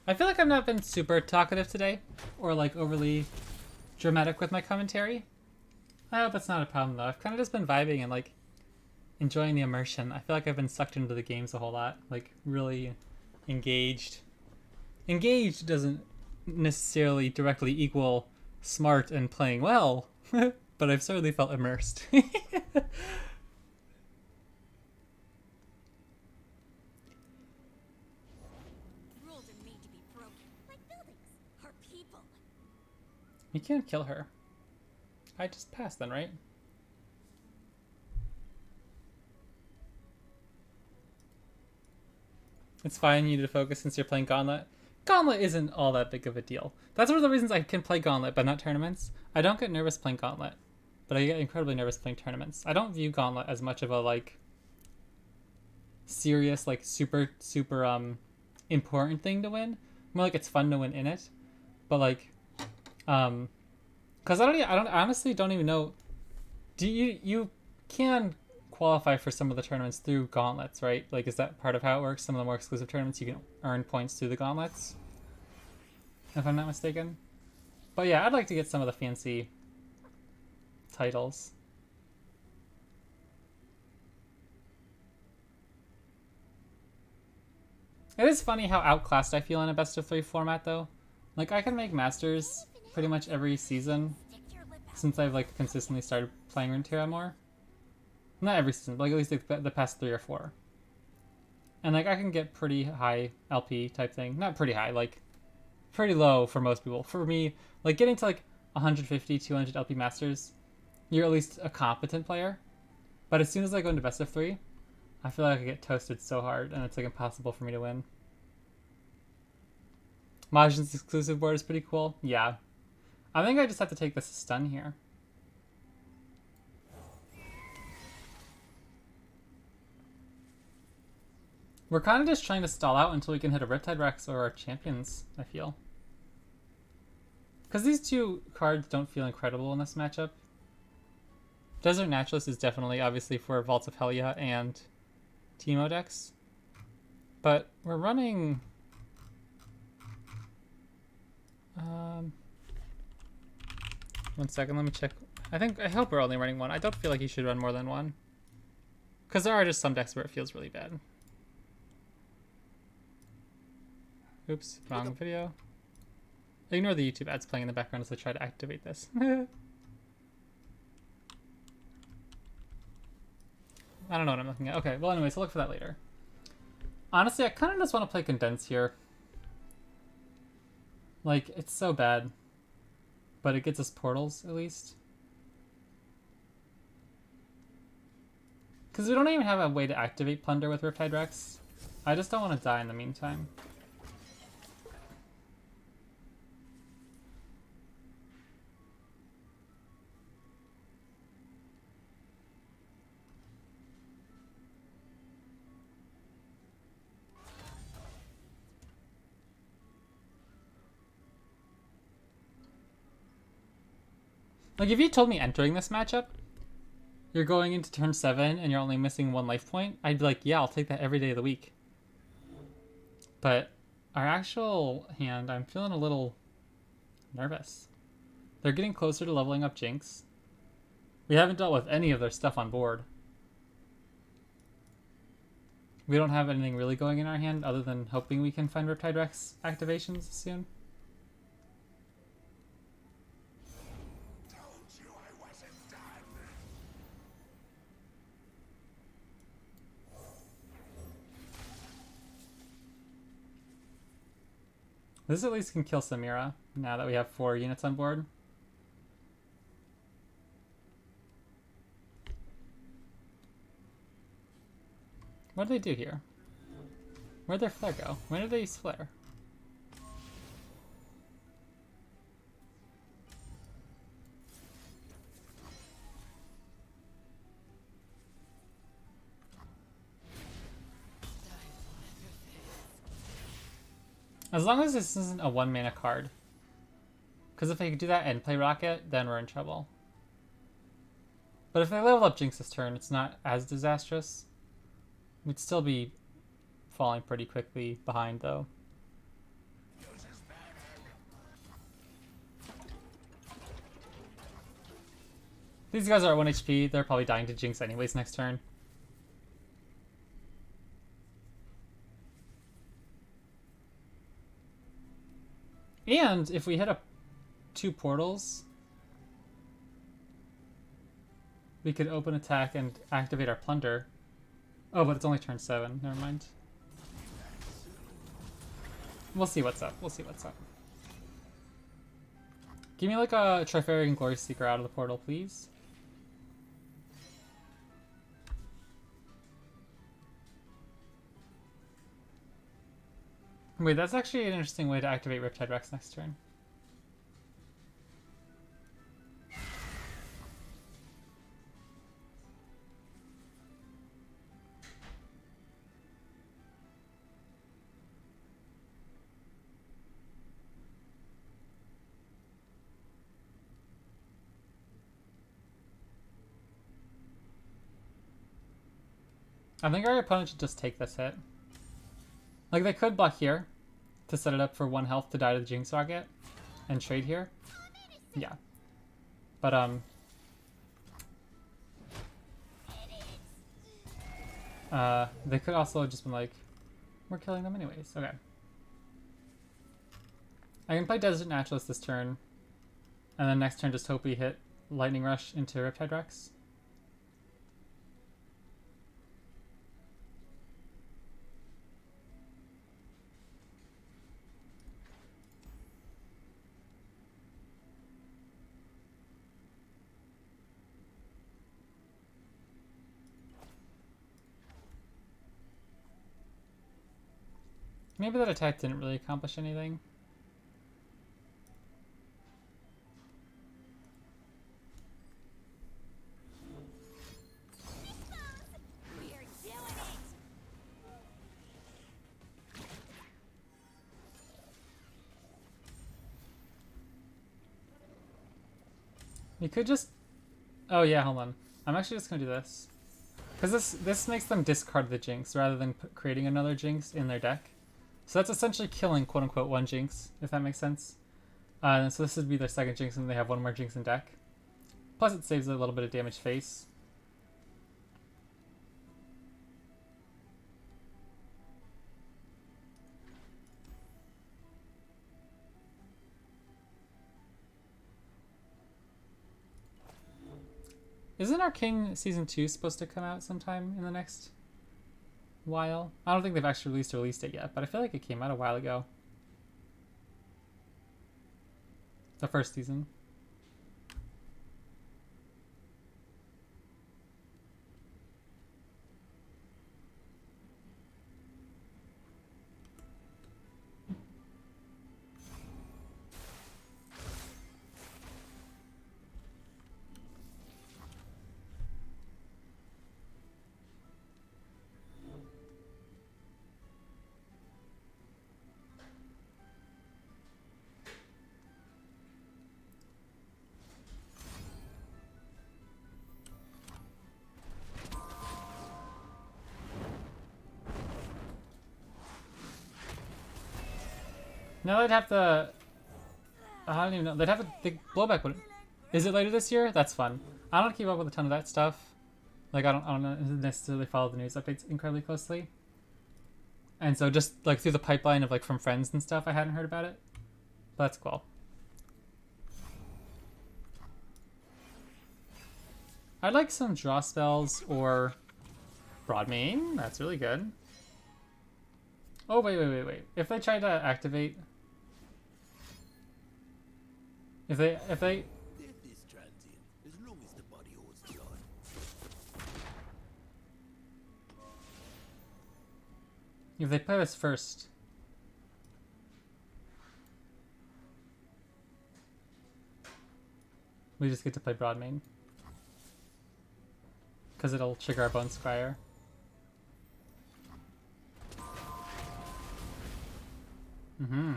I feel like I've not been super talkative today, or like overly dramatic with my commentary. I hope that's not a problem though. I've kind of just been vibing and like enjoying the immersion. I feel like I've been sucked into the games a whole lot, like really engaged. Engaged doesn't necessarily directly equal smart and playing well, but I've certainly felt immersed. Rules are made to be broken, like buildings or people. You can't kill her. I just passed then, right? It's fine, you need to focus since you're playing Gauntlet. Gauntlet isn't all that big of a deal. That's one of the reasons I can play Gauntlet, but not tournaments. I don't get nervous playing Gauntlet, but I get incredibly nervous playing tournaments. I don't view Gauntlet as much of a, like, serious, like, super important thing to win. More like it's fun to win in it. But, like, because I honestly don't even know. Do you can qualify for some of the tournaments through gauntlets, right? Like, is that part of how it works? Some of the more exclusive tournaments, you can earn points through the gauntlets, if I'm not mistaken. But yeah, I'd like to get some of the fancy titles. It is funny how outclassed I feel in a best of 3 format, though. Like, I can make masters pretty much every season since I've, like, consistently started playing Runeterra more. Not every season, but like at least like the past 3 or 4. And like I can get pretty high LP type thing. Not pretty high, like pretty low for most people. For me, like getting to like 150, 200 LP masters, you're at least a competent player. But as soon as I go into best of 3, I feel like I get toasted so hard and it's like impossible for me to win. Majin's exclusive board is pretty cool. Yeah. I think I just have to take this stun here. We're kind of just trying to stall out until we can hit a Riptide Rex or our champions, I feel. Because these 2 cards don't feel incredible in this matchup. Desert Naturalist is definitely, obviously, for Vaults of Helia and Teemo decks. But we're running... one second, let me check. I hope we're only running 1. I don't feel like you should run more than 1. Because there are just some decks where it feels really bad. Oops, wrong video. Ignore the YouTube ads playing in the background as I try to activate this. I don't know what I'm looking at. Okay, well anyways, I'll look for that later. Honestly, I kind of just want to play Condense here. Like, it's so bad. But it gets us portals, at least. Because we don't even have a way to activate Plunder with Riptide Rex. I just don't want to die in the meantime. Like, if you told me entering this matchup, you're going into turn 7 and you're only missing 1 life point, I'd be like, yeah, I'll take that every day of the week. But our actual hand, I'm feeling a little nervous. They're getting closer to leveling up Jinx. We haven't dealt with any of their stuff on board. We don't have anything really going in our hand other than hoping we can find Riptide Rex activations soon. This at least can kill Samira now that we have 4 units on board. What do they do here? Where'd their flare go? When did they use flare? As long as this isn't a 1 mana card. Because if they do that and play Rocket, then we're in trouble. But if they level up Jinx this turn, it's not as disastrous. We'd still be falling pretty quickly behind, though. These guys are at 1 HP. They're probably dying to Jinx anyways next turn. And if we hit up 2 portals, we could open attack and activate our plunder. Oh, but it's only turn 7. Never mind. We'll see what's up. We'll see what's up. Give me like a Trifarian Glory Seeker out of the portal, please. Wait, that's actually an interesting way to activate Riptide Rex next turn. I think our opponent should just take this hit. Like, they could block here to set it up for 1 health to die to the Jinx Rocket and trade here. Yeah. But, they could also have just been like, we're killing them anyways. Okay. I can play Desert Naturalist this turn, and then next turn just hope we hit Lightning Rush into Riptide Rex. Maybe that attack didn't really accomplish anything. We're doing it! You could just... Oh yeah, hold on. I'm actually just gonna do this. Because this makes them discard the Jinx rather than creating another Jinx in their deck. So that's essentially killing quote-unquote 1 Jinx, if that makes sense. And so this would be their 2nd Jinx and they have 1 more Jinx in deck. Plus it saves a little bit of damage face. Isn't Arcane Season 2 supposed to come out sometime in the next while? I don't think they've actually released a release date yet, but I feel like it came out a while ago. The first season. No, they'd have to... I don't even know. They'd have to... The blowback would... Is it later this year? That's fun. I don't keep up with a ton of that stuff. Like, I don't necessarily follow the news updates incredibly closely. And so just, like, through the pipeline of, like, from friends and stuff, I hadn't heard about it. But that's cool. I'd like some draw spells or Broadmain. That's really good. Oh, wait. If they try to activate If they Death is transient, as long as the body holds the on. if they play us first, we just get to play broad main. Because it'll trigger our Bone Scryer. Mm-hmm.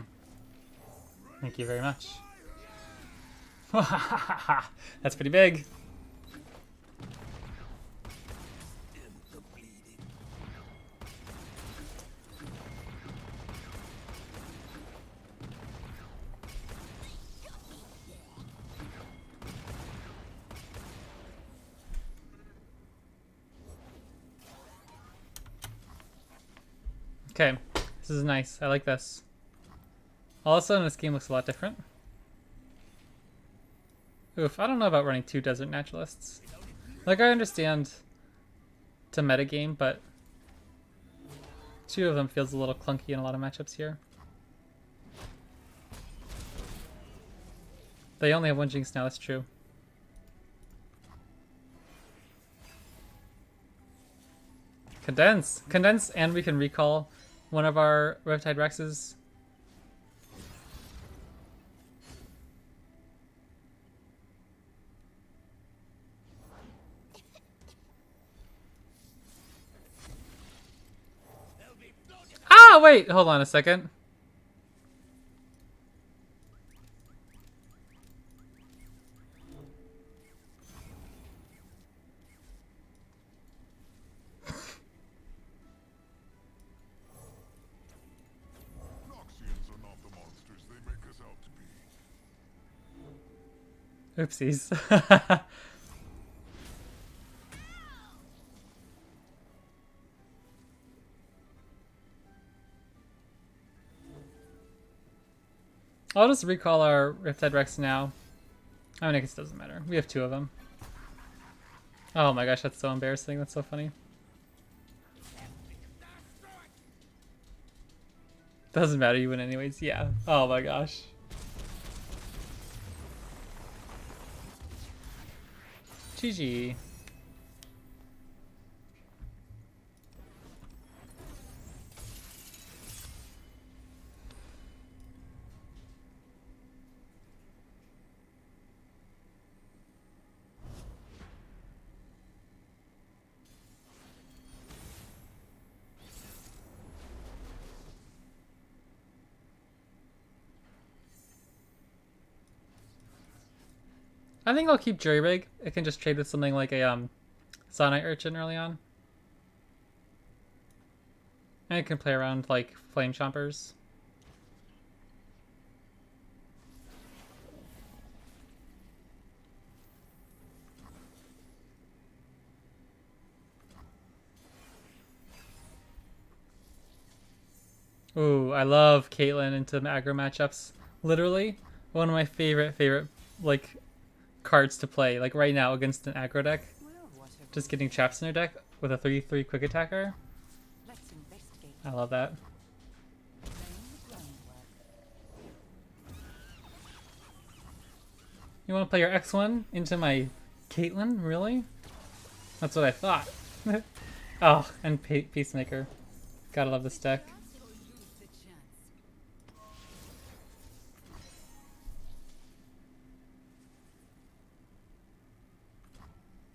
Thank you very much. That's pretty big. The bleeding. Okay, this is nice. I like this. All of a sudden, this game looks a lot different. Oof, I don't know about running 2 Desert Naturalists. Like, I understand to metagame, but 2 of them feels a little clunky in a lot of matchups here. They only have 1 Jinx now, that's true. Condense! Condense, and we can recall one of our Riptide Rexes. Ah, wait, hold on a second. Noxians are not the monsters they make us out to be. Oopsies. I'll just recall our Riptide Rex now. I mean, I guess it doesn't matter. We have 2 of them. Oh my gosh, that's so embarrassing. That's so funny. Doesn't matter, you win anyways. Yeah. Oh my gosh. GG. I think I'll keep Jury Rig. I can just trade with something like a Sonite Urchin early on. And I can play around like Flame Chompers. Ooh, I love Caitlyn into aggro matchups. Literally, one of my favorite like cards to play. Like right now against an aggro deck. Just getting traps in her deck with a 3/3 quick attacker. Let's investigate. I love that. You want to play your X1 into my Caitlyn? Really? That's what I thought. Oh, and Peacemaker. Gotta love this deck.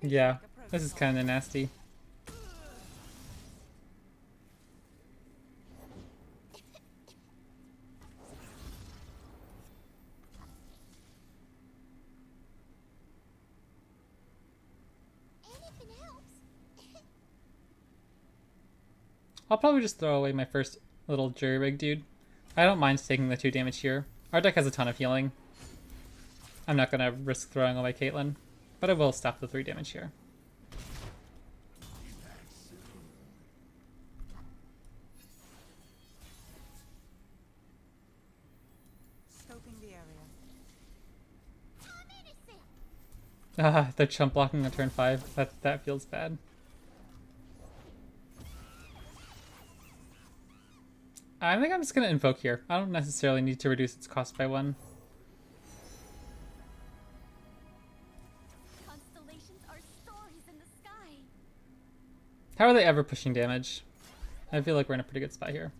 Yeah, this is kind of nasty. Anything helps. I'll probably just throw away my first little Jury Rig dude. I don't mind taking the 2 damage here. Our deck has a ton of healing. I'm not gonna risk throwing away Caitlyn, but I will stop the 3 damage here. Scoping the area. I'm innocent. Ah, they're chump blocking on turn 5. That feels bad. I think I'm just gonna invoke here. I don't necessarily need to reduce its cost by 1. are they ever pushing damage? I feel like we're in a pretty good spot here.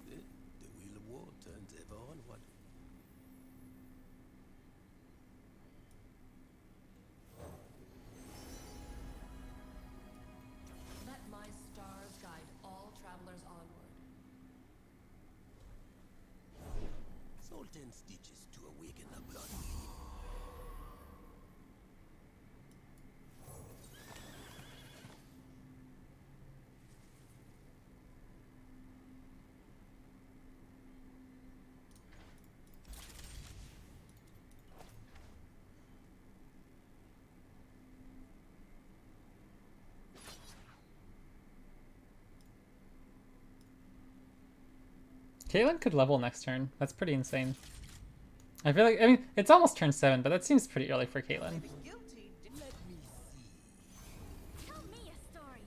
The wheel of war turns ever onward. Let my stars guide all travelers onward. Salt and stitches to awaken the blood. Caitlyn could level next turn. That's pretty insane. I feel like, I mean, it's almost turn 7, but that seems pretty early for Caitlyn. Guilty, let me see. Tell me a story.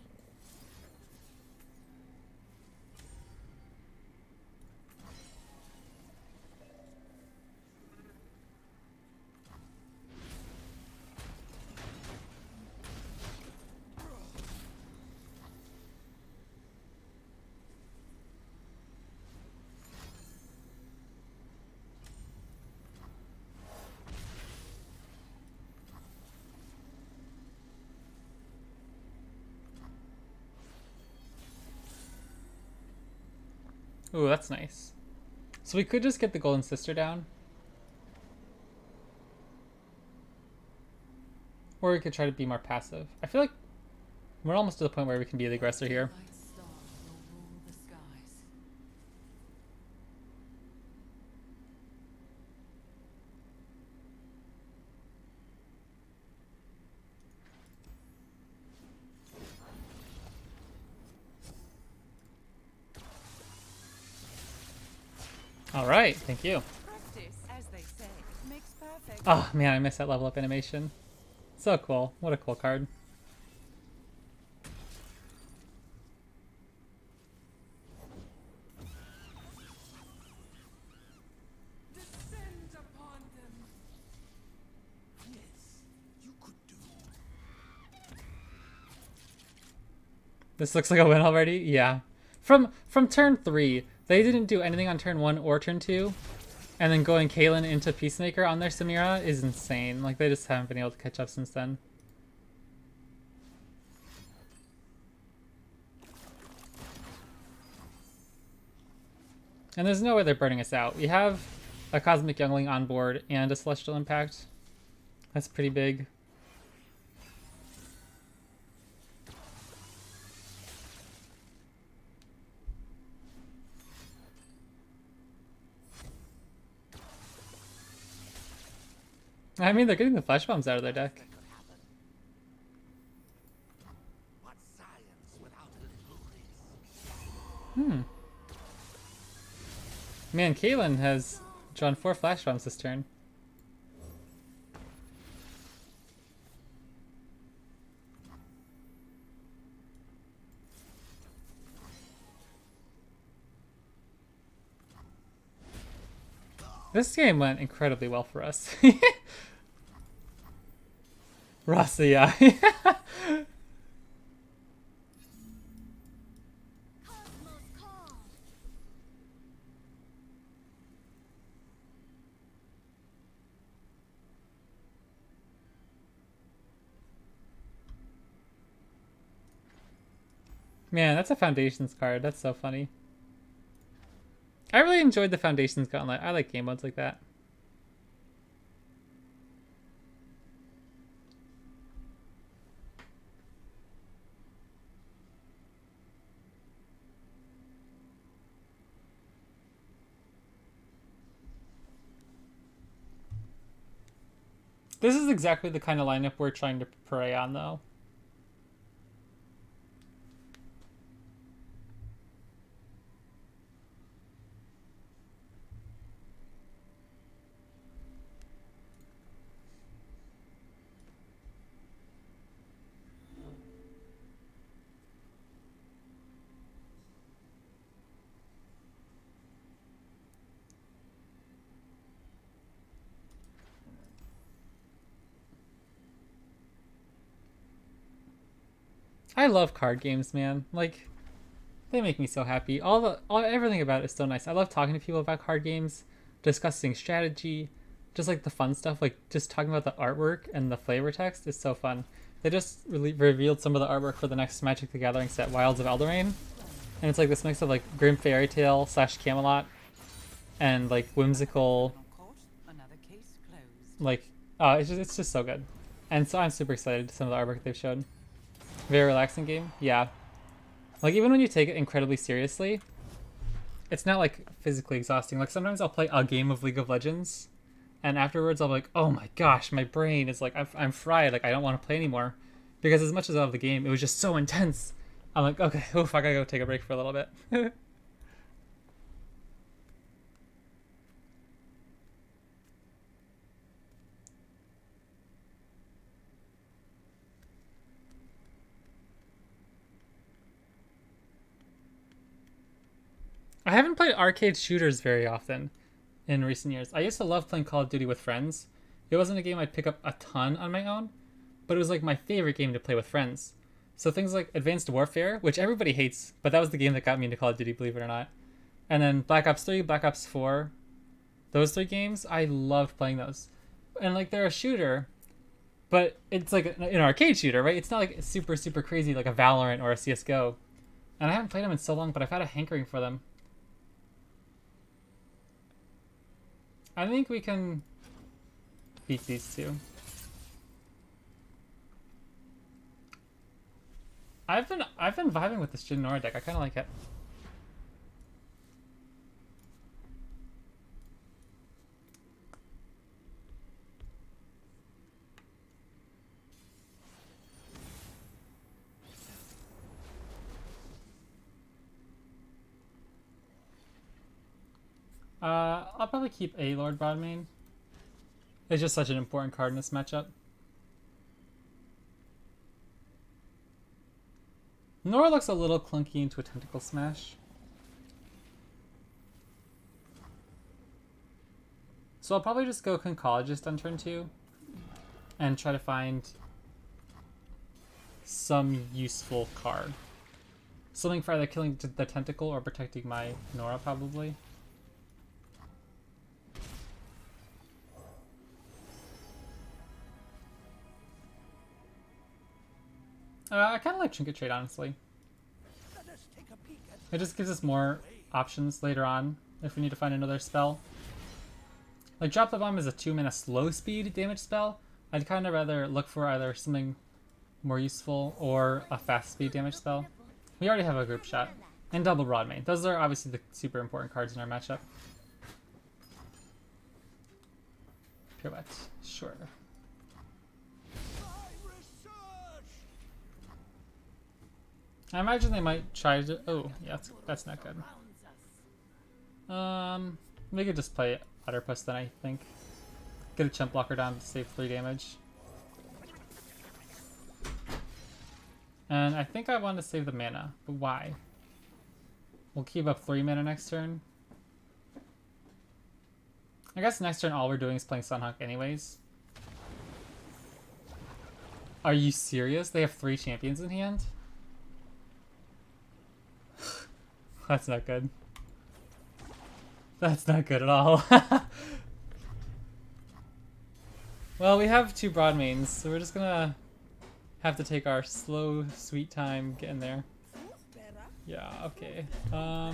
Ooh, that's nice. So we could just get the Golden Sister down. Or we could try to be more passive. I feel like we're almost to the point where we can be the aggressor here. Light star will rule the skies. Alright, thank you. Practice, as they say, makes perfect. Oh man, I missed that level up animation. So cool. What a cool card. Descend upon them. Yes, you could do. This looks like a win already? Yeah. From turn 3, they didn't do anything on turn 1 or turn 2. And then going Caitlyn into Peacemaker on their Samira is insane. Like, they just haven't been able to catch up since then. And there's no way they're burning us out. We have a Cosmic Youngling on board and a Celestial Impact. That's pretty big. I mean, they're getting the flash bombs out of their deck. That could happen. What science without a little risk? Man, Caitlyn has drawn 4 flash bombs this turn. This game went incredibly well for us. Rasa, yeah. Cosmos call. Man, that's a Foundations card. That's so funny. I really enjoyed the Foundations Gauntlet. I like game modes like that. This is exactly the kind of lineup we're trying to prey on, though. I love card games, man. Like, they make me so happy. Everything about it is so nice. I love talking to people about card games, discussing strategy, just like the fun stuff. Like just talking about the artwork and the flavor text is so fun. They just revealed some of the artwork for the next Magic the Gathering set, Wilds of Eldraine, and it's like this mix of like grim fairy tale / Camelot, and like whimsical, Another case closed. like it's just so good. And so I'm super excited to some of the artwork they've shown. Very relaxing game, yeah. Like even when you take it incredibly seriously, it's not like physically exhausting. Like sometimes I'll play a game of League of Legends, and afterwards I'll be like, oh my gosh, my brain is like I'm fried. Like I don't want to play anymore, because as much as I love the game, it was just so intense. I'm like, okay, oof, I gotta go take a break for a little bit. I haven't played arcade shooters very often in recent years. I used to love playing Call of Duty with friends. It wasn't a game I'd pick up a ton on my own, but it was like my favorite game to play with friends. So things like Advanced Warfare, which everybody hates, but that was the game that got me into Call of Duty, believe it or not. And then Black Ops 3, Black Ops 4, those 3 games, I loved playing those. And like they're a shooter, but it's like an arcade shooter, right? It's not like super, super crazy like a Valorant or a CSGO. And I haven't played them in so long, but I've had a hankering for them. I think we can beat these two. I've been vibing with this Jinn Nora deck. I kind of like it. I'll probably keep a Lord Broadmane. It's just such an important card in this matchup. Nora looks a little clunky into a Tentacle Smash. So I'll probably just go Conchologist on turn 2 and try to find some useful card. Something for either killing the Tentacle or protecting my Nora, probably. I kind of like Trinket Trade, honestly. It just gives us more options later on if we need to find another spell. Like Drop the Bomb is a 2-mana slow speed damage spell. I'd kind of rather look for either something more useful or a fast speed damage spell. We already have a Group Shot. And Double Broadmane. Those are obviously the super important cards in our matchup. Pirouette. Sure. I imagine they might try to... Oh, yeah, that's not good. We could just play Otterpuss then, I think. Get a Chump Blocker down to save 3 damage. And I think I want to save the mana, but why? We'll keep up 3 mana next turn. I guess next turn all we're doing is playing Sunhawk anyways. Are you serious? They have 3 champions in hand? That's not good. That's not good at all. Well, we have 2 Broadmanes, so we're just gonna have to take our slow, sweet time getting there. Yeah, okay. I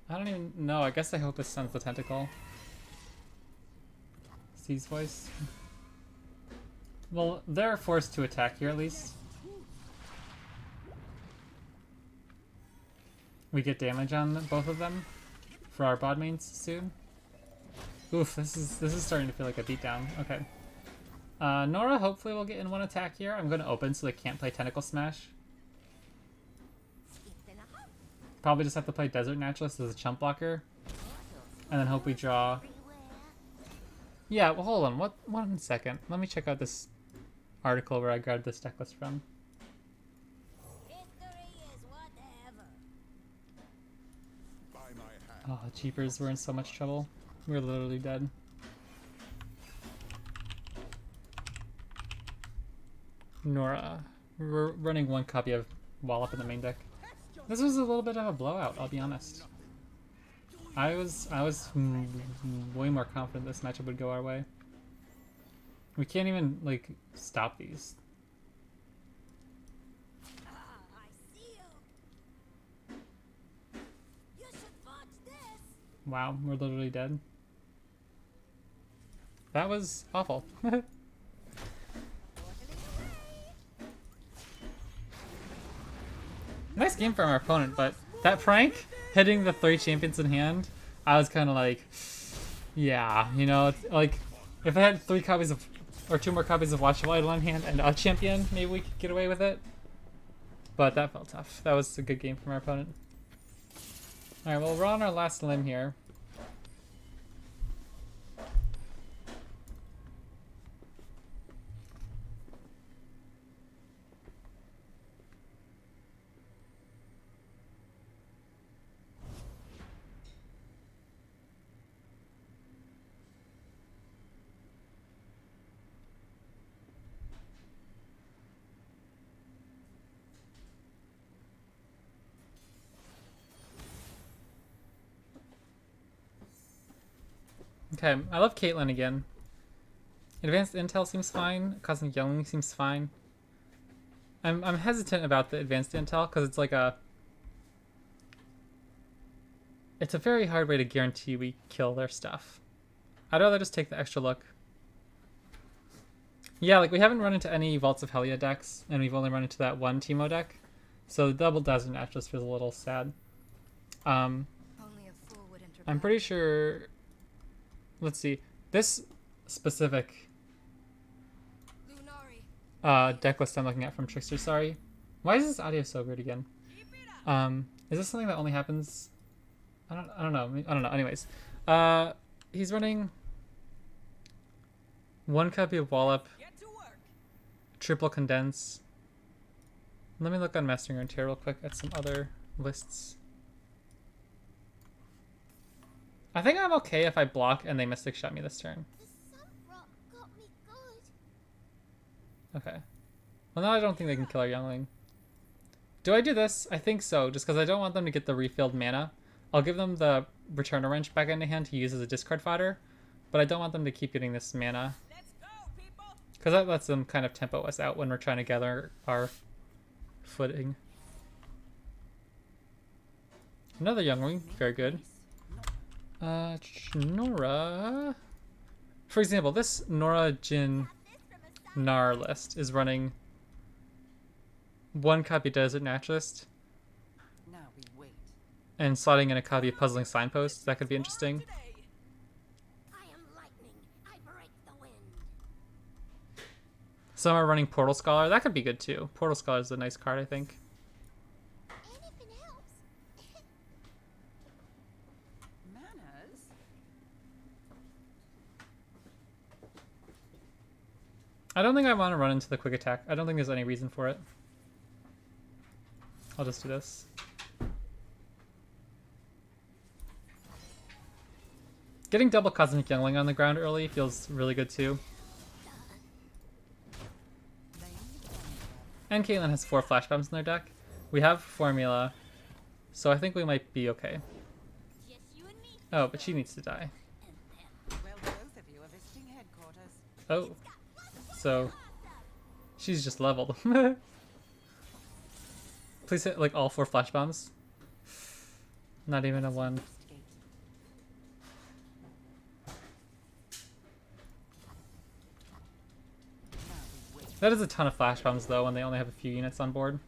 don't even know. I guess I hope it sends the Tentacle. Sea's Voice. Well, they're forced to attack here at least. We get damage on both of them for our Broadmanes soon. Oof, this is starting to feel like a beatdown. Okay. Nora hopefully will get in 1 attack here. I'm going to open so they can't play Tentacle Smash. Probably just have to play Desert Naturalist as a Chump Blocker. And then hope we draw... Yeah, well hold on. 1 second. Let me check out this article where I grabbed this deck list from. Oh, Jeepers, we're in so much trouble. We're literally dead. Nora. We're running one copy of Wallop in the main deck. This was a little bit of a blowout, I'll be honest. I was way more confident this matchup would go our way. We can't even, like, stop these. I see you. You should watch this. Wow, we're literally dead. That was awful. Nice game from our opponent, but that prank, hitting the 3 champions in hand, I was kind of like, yeah, you know, it's like, if I had 3 copies of, or 2 more copies of Watchful Idol in hand and a champion, maybe we could get away with it. But that felt tough. That was a good game from our opponent. Alright, well, we're on our last limb here. Okay, I love Caitlyn again. Advanced Intel seems fine. Cosmic Youngling seems fine. I'm hesitant about the Advanced Intel because it's like it's a very hard way to guarantee we kill their stuff. I'd rather just take the extra look. Yeah, like we haven't run into any Vaults of Helia decks, and we've only run into that one Teemo deck. So the double Desert Naturalist feels a little sad. Only a fool would interpret. I'm pretty sure... Let's see. This specific Lunari. deck list I'm looking at from Trickster, sorry. Why is this audio so weird again? Is this something that only happens... I don't know. Anyways. He's running one copy of Wallop, Get to work. triple Condense. Let me look on Mastering Runeterra real quick at some other lists. I think I'm okay if I block and they Mystic Shot me this turn. The sun rock got me good. Okay. Well, now I don't think they can kill our Youngling. Do I do this? I think so, just because I don't want them to get the refilled mana. I'll give them the Returner Wrench back into hand to use as a discard fodder, but I don't want them to keep getting this mana, Let's go, people. because that lets them kind of tempo us out when we're trying to gather our footing. Another Youngling, very good. Nora... For example, this Nora Jinn Nar list is running one copy Desert Naturalist Now we wait. and slotting in a copy of Puzzling Signpost. That could be interesting. Today. I am lightning. I break the wind. Some are running Portal Scholar. That could be good too. Portal Scholar is a nice card, I think. Anything else? Manners? I don't think I want to run into the quick attack. I don't think there's any reason for it. I'll just do this. Getting double Cosmic Youngling on the ground early feels really good too. And Caitlyn has 4 Flash Bombs in their deck. We have Formula, so I think we might be okay. Just you and me. Oh, but she needs to die. Well, both of you are visiting headquarters. Oh, so she's just leveled. Please hit like all 4 Flash Bombs. Not even a 1. Investigate. Now we wait. That is a ton of Flash Bombs though when they only have a few units on board.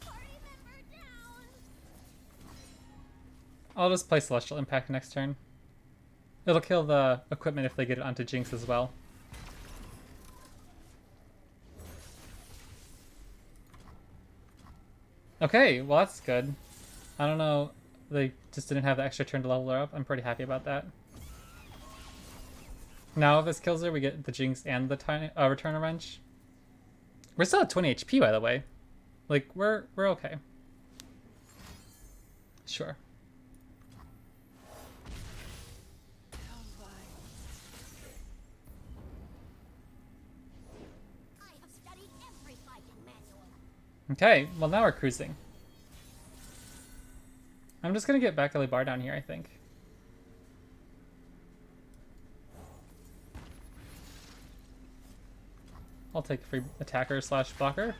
Party member down. I'll just play Celestial Impact next turn. It'll kill the equipment if they get it onto Jinx as well. Okay, well that's good. I don't know, they just didn't have the extra turn to level her up. I'm pretty happy about that. Now if this kills her, we get the Jinx and the tiny Returner Wrench. We're still at 20 HP, by the way. Like, we're okay. Sure. Okay, well now we're cruising. I'm just gonna get back early bar down here, I think. I'll take free attacker slash blocker.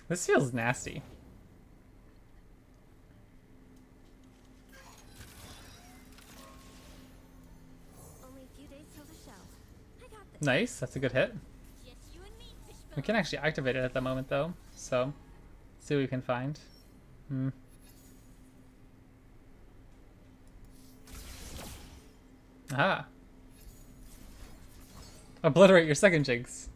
This feels nasty. Only a few days till the show. I got this. Nice, that's a good hit. Just you and me, We Fishbone. can actually activate it at the moment though, so see what we can find. Ah. Obliterate your second jinx.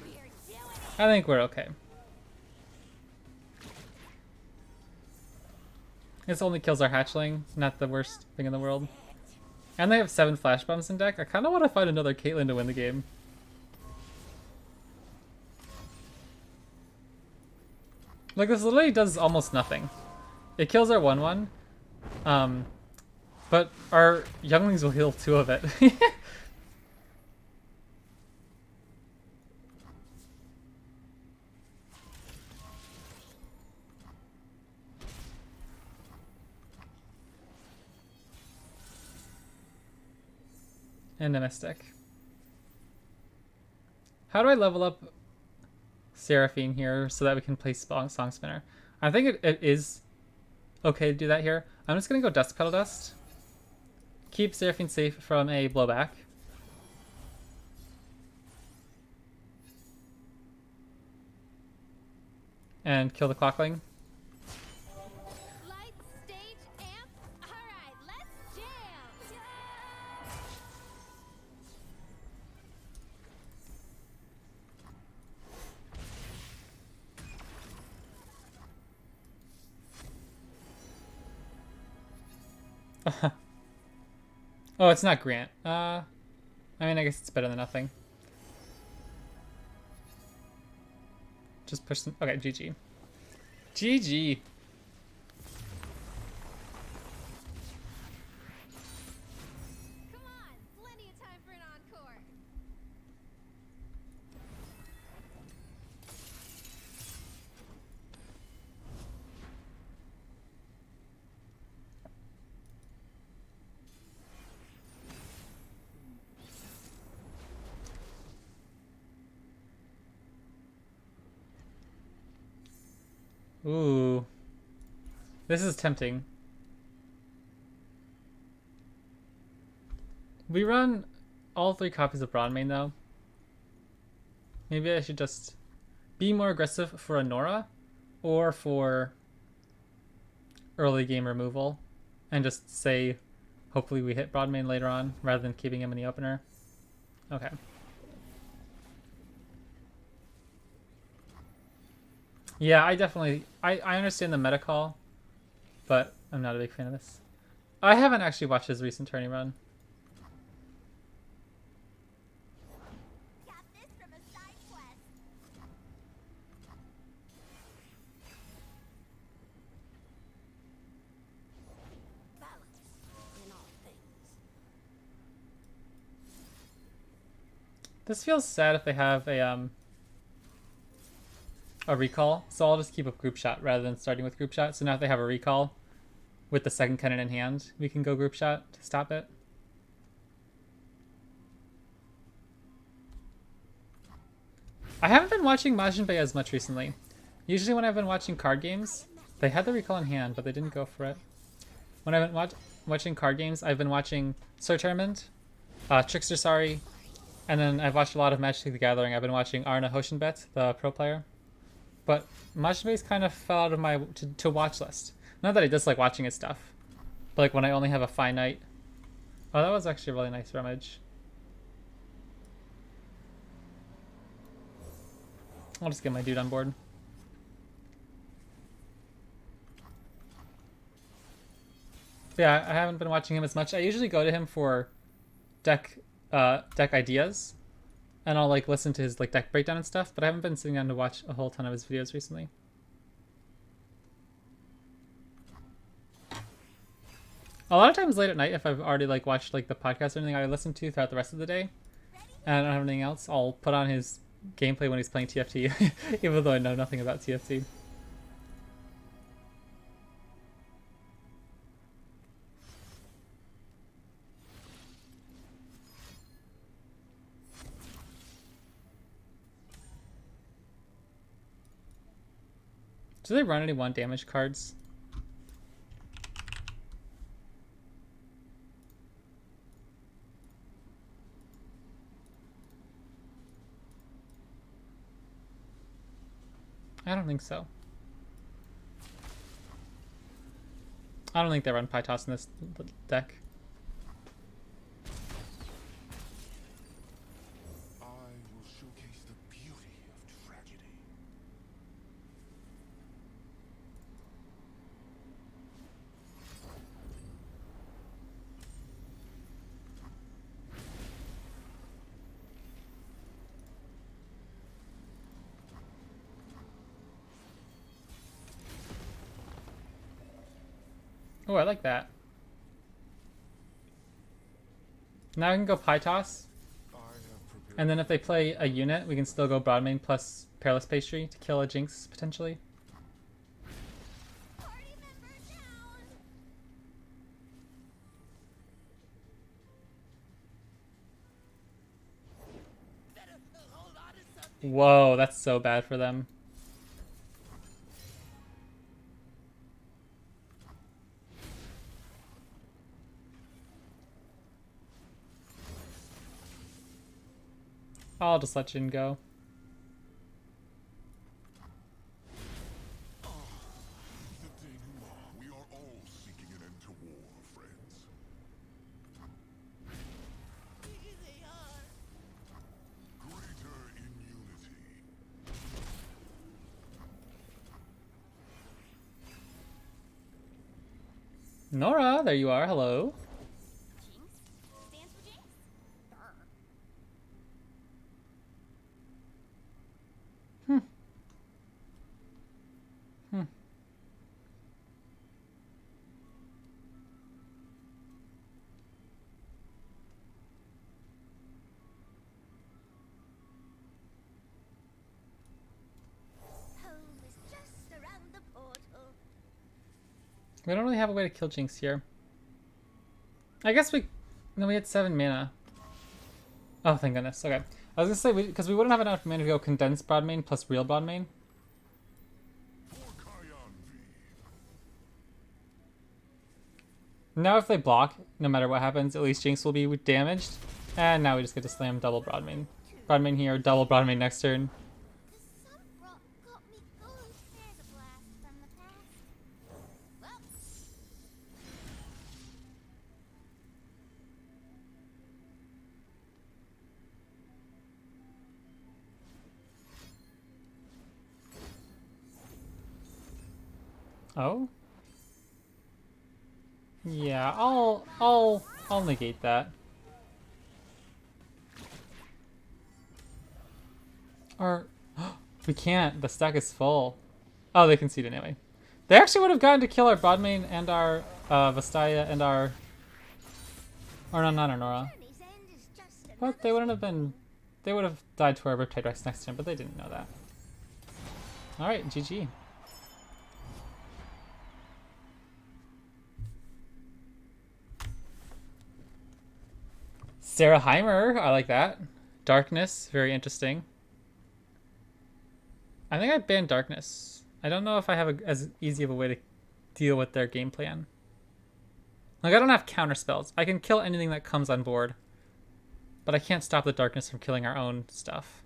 We're doing it. I think we're okay. This only kills our hatchling, not the worst thing in the world. And they have 7 flash bombs in deck. I kind of want to find another Caitlyn to win the game. Like, this literally does almost nothing. It kills our 1/1. But our younglings will heal 2 of it. And a Mystic. How do I level up Seraphine here so that we can play Song Spinner? I think it is okay to do that here. I'm just going to go Dust Petal Dust. Keep Seraphine safe from a blowback. And kill the Clockling. Light, stage, amp. All right, let's jam. Oh, it's not Grant. I mean, I guess it's better than nothing. Just push some. Okay, GG. GG. Come on, plenty of time for an encore. Ooh. This is tempting. We run all 3 copies of Broadmane though. Maybe I should just be more aggressive for a Nora or for early game removal and just say hopefully we hit Broadmane later on rather than keeping him in the opener. Okay. Yeah, I definitely I understand the meta call, but I'm not a big fan of this. I haven't actually watched his recent tourney run. Got this from a side quest. Balance in all things. This feels sad if they have a recall, so I'll just keep a group shot rather than starting with group shot. So now if they have a recall with the second cannon in hand, we can go group shot to stop it. I haven't been watching Majin Bay as much recently. Usually when I've been watching card games, they had the recall in hand, but they didn't go for it. When I've been watching card games, I've been watching Sir Tournament, Trickster Sari, and then I've watched a lot of Magic the Gathering. I've been watching Arna Hoshenbet, the pro player. But Majin Bay's kind of fell out of my to watch list. Not that I dislike watching his stuff, but like when I only have a finite. Oh, that was actually a really nice rummage. I'll just get my dude on board. Yeah, I haven't been watching him as much. I usually go to him for deck ideas, and I'll like listen to his like deck breakdown and stuff, but I haven't been sitting down to watch a whole ton of his videos recently. A lot of times late at night, if I've already like watched like the podcast or anything I listen to throughout the rest of the day, and I don't have anything else, I'll put on his gameplay when he's playing TFT, even though I know nothing about TFT. Do they run any 1 damage cards? I don't think so. I don't think they run Pytos in this deck. I will showcase the beauty of tragedy. Oh, I like that. Now I can go Pytos, I have prepared. and then if they play a unit, we can still go Broadmain plus Perilous Pastry to kill a Jinx, potentially. Party member down. Better hold on to something. Whoa, that's so bad for them. I'll just let Jhin go. The denouement. We are all seeking an end to war, friends. Here they are. Greater in unity. Nora, there you are. Hello. Jinx stands for Jinx. Brr. Home is just around the portal. We don't really have a way to kill Jinx here. I guess we... No, we had 7 mana. Oh, thank goodness. Okay. I was gonna say, because we wouldn't have enough mana to go Condensed Broadmain plus Real Broadmain. For Kayan Now if they block, no matter what happens, at least Jinx will be damaged. And now we just get to slam double Broadmain. Broadmain here, double Broadmain next turn. The sun got me good. There's a blast from the past. Well, Oh? Yeah, I'll negate that. Or we can't. The stack is full. Oh, they concede anyway. They actually would have gotten to kill our Broadmain and our Vastaya and our... Or no, not our Nora. journey's end is just But another they wouldn't have been... They would have died to our Riptide Rex next turn, but they didn't know that. Alright, GG. Sarah Heimer, I like that. Darkness, very interesting. I think I banned Darkness. I don't know if I have as easy of a way to deal with their game plan. Like, I don't have counter spells. I can kill anything that comes on board. But I can't stop the Darkness from killing our own stuff.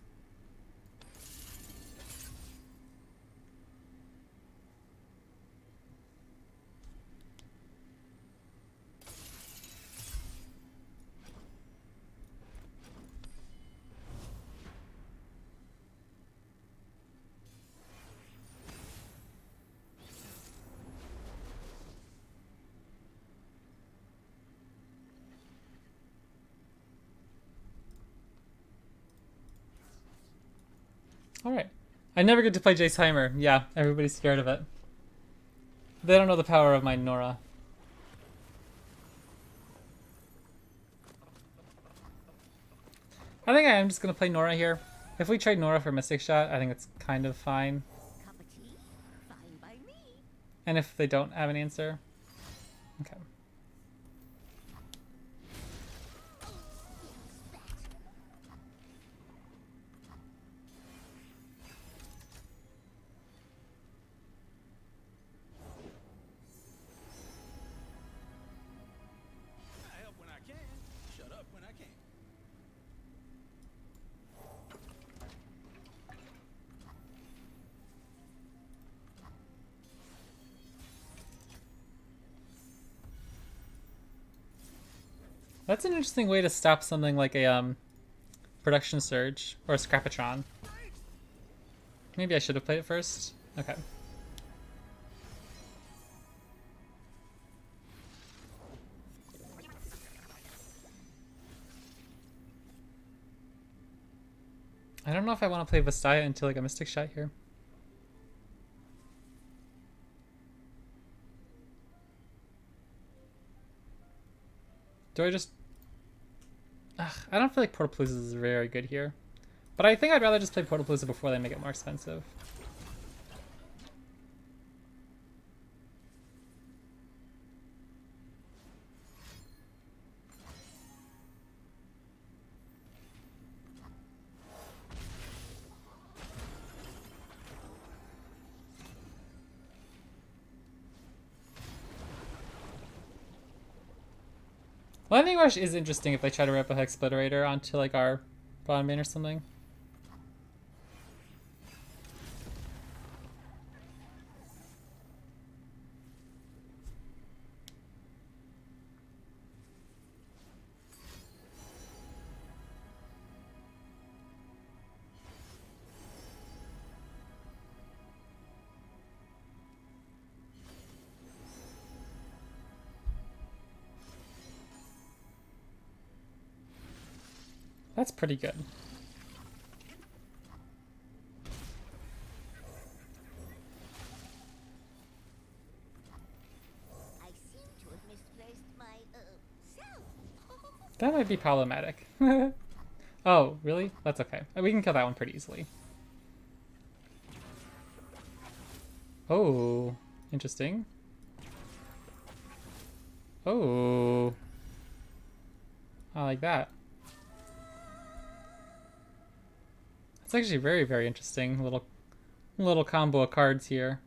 Alright. I never get to play Jace Heimer. Yeah, everybody's scared of it. They don't know the power of my Nora. I think I am just gonna play Nora here. If we trade Nora for Mystic Shot, I think it's kind of fine. Cup of tea? Fine by me. And if they don't have an answer, okay. I help when I can. Shut up when I can't. That's an interesting way to stop something like a production surge or a Scrapatron. Maybe I should have played it first. Okay. I don't know if I want to play Vastaya until like a Mystic Shot here. Do I just... Ugh, I don't feel like Portapalooza is very good here. But I think I'd rather just play Portapalooza before they make it more expensive. Lightning Rush is interesting if they try to rip a Hex Splitterator onto like our bottom main or something. That's pretty good. I seem to have misplaced my, self. That might be problematic. Oh, really? That's okay. We can kill that one pretty easily. Oh, interesting. Oh. I like that. It's actually very, very interesting. Little combo of cards here.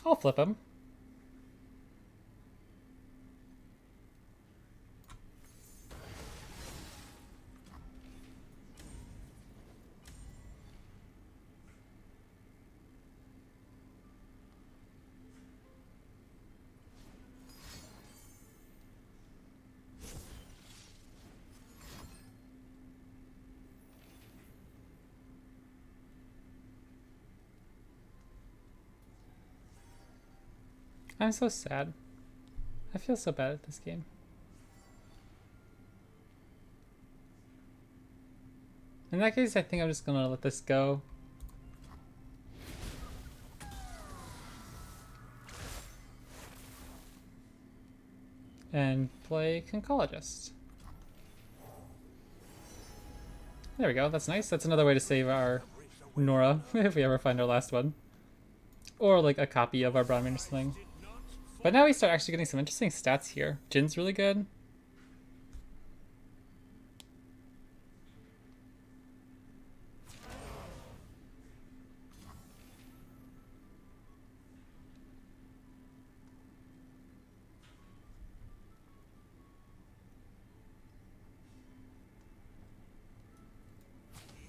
I'll flip him. I'm so sad. I feel so bad at this game. In that case, I think I'm just gonna let this go. And play Conchologist. There we go, that's nice. That's another way to save our Nora, if we ever find our last one. Or like a copy of our Brahmin or something. But now we start actually getting some interesting stats here. Jinn's really good.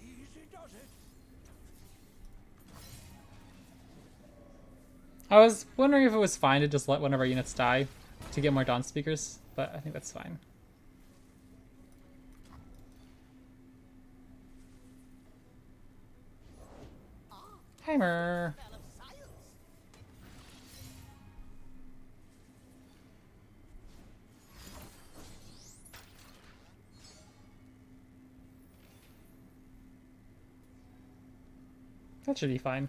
Easy does it. I was wondering if it was fine to just let one of our units die to get more Dawn Speakers, but I think that's fine. Heimer. Fan of science. That should be fine.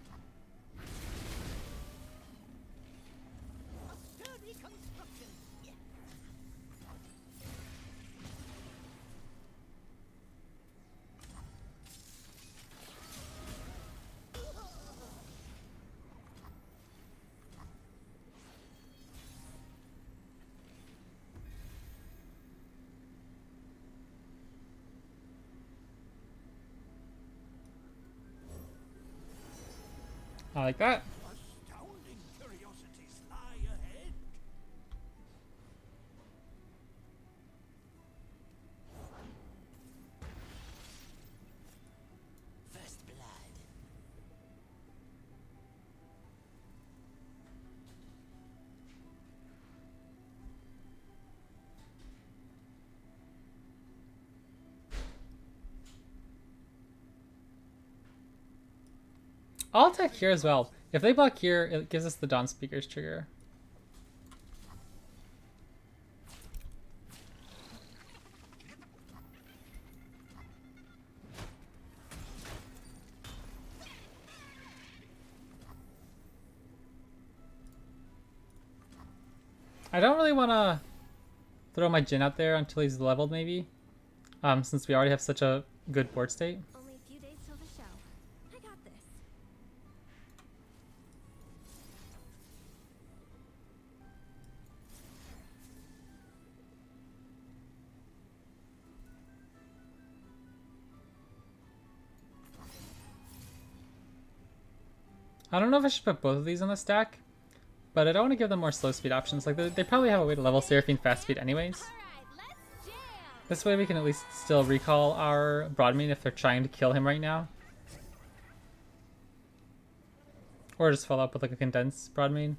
A sturdy construction. Yeah. I like that. Astounding curiosities lie ahead. First blood. I'll attack here as well. If they block here, it gives us the Dawn Speaker's trigger. I don't really want to throw my Jinn out there until he's leveled, maybe. Since we already have such a good board state. Only a few days till the show. I got this. I don't know if I should put both of these on the stack, but I don't want to give them more slow speed options. Like they probably have a way to level Seraphine fast speed anyways. All right, let's jam. This way we can at least still recall our Broadmean if they're trying to kill him right now. Or just follow up with like a condensed Broadmean.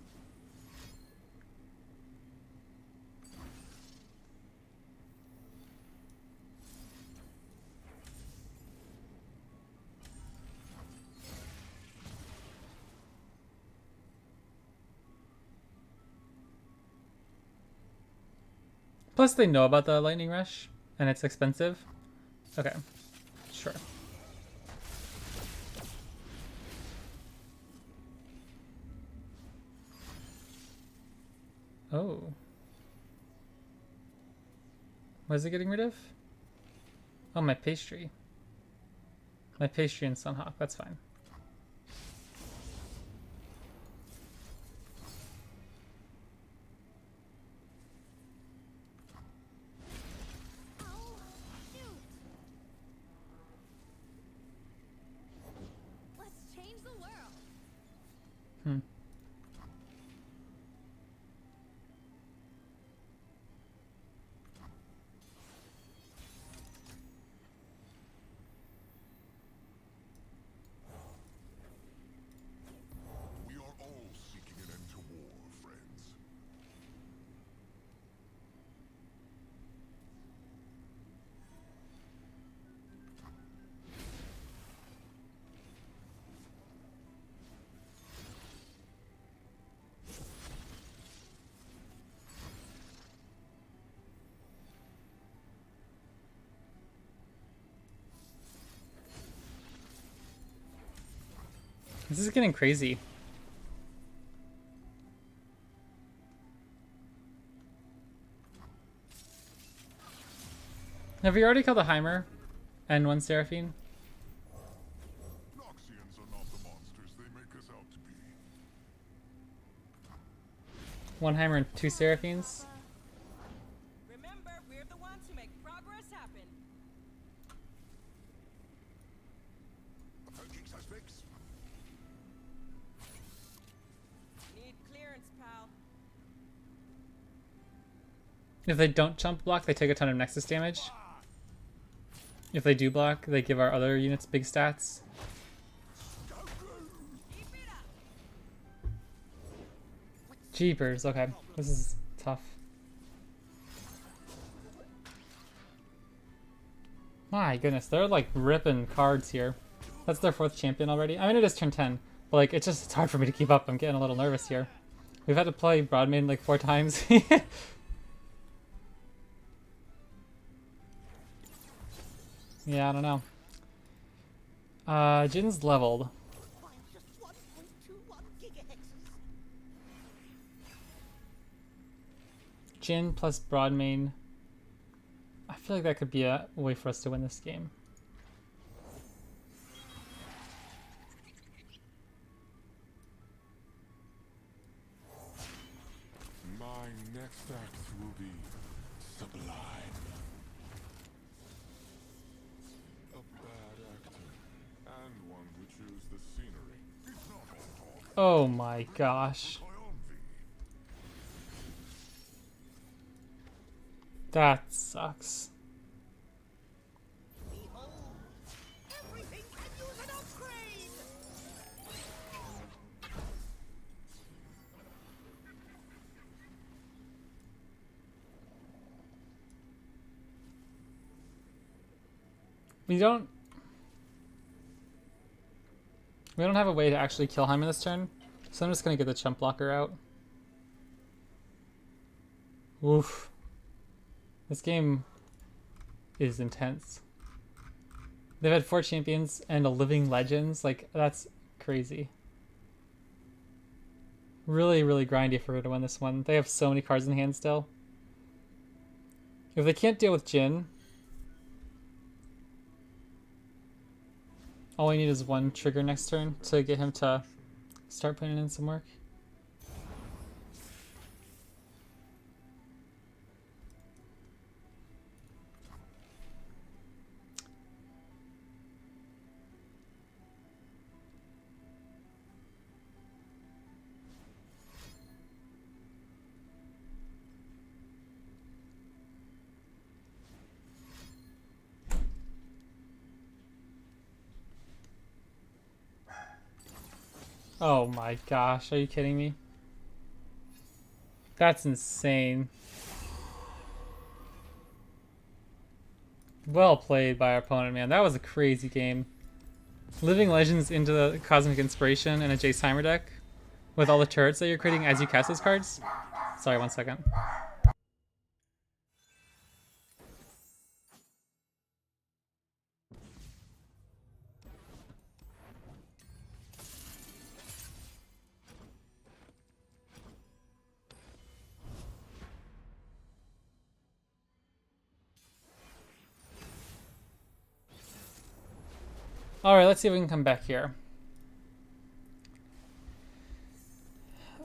Plus they know about the Lightning Rush, and it's expensive. Okay, sure. Oh. What is it getting rid of? Oh, my pastry. My pastry and Sunhawk, that's fine. Oh, shoot. Let's change the world. Hmm. We are all seeking an end to war, friends. This is getting crazy. Have we already killed a Heimer and one Seraphine? Noxians are not the monsters they make us out to be. One Heimer and two Seraphines? Remember, we're the ones who make progress happen. Approaching suspects. Need clearance, pal. If they don't jump block, they take a ton of Nexus damage. If they do block, they give our other units big stats. Keep it up. Jeepers, okay. This is tough. My goodness, they're like ripping cards here. That's their fourth champion already. I mean, it is turn 10, But like, it's hard for me to keep up. I'm getting a little nervous here. We've had to play Broadmain like 4 times. Yeah, I don't know. Jinn's leveled. Requires just 1.21 gigahexes. Jinn plus Broadmain. I feel like that could be a way for us to win this game. My next act will be sublime. A bad actor, and one who chews the scenery. It's not all talk. Oh my gosh. That sucks. Behold, everything can use an upgrade. We don't have a way to actually kill him in this turn, so I'm just gonna get the chump blocker out. Oof. This game is intense. They've had 4 champions and a living legends. Like, that's crazy. Really, really grindy for her to win this one. They have so many cards in hand still. If they can't deal with Jinn, all we need is 1 trigger next turn to get him to start putting in some work. Oh my gosh, are you kidding me? That's insane. Well played by our opponent, man. That was a crazy game. Living Legends into the Cosmic Inspiration and a Jace Timer deck with all the turrets that you're creating as you cast those cards. Sorry, 1 second. Alright, let's see if we can come back here.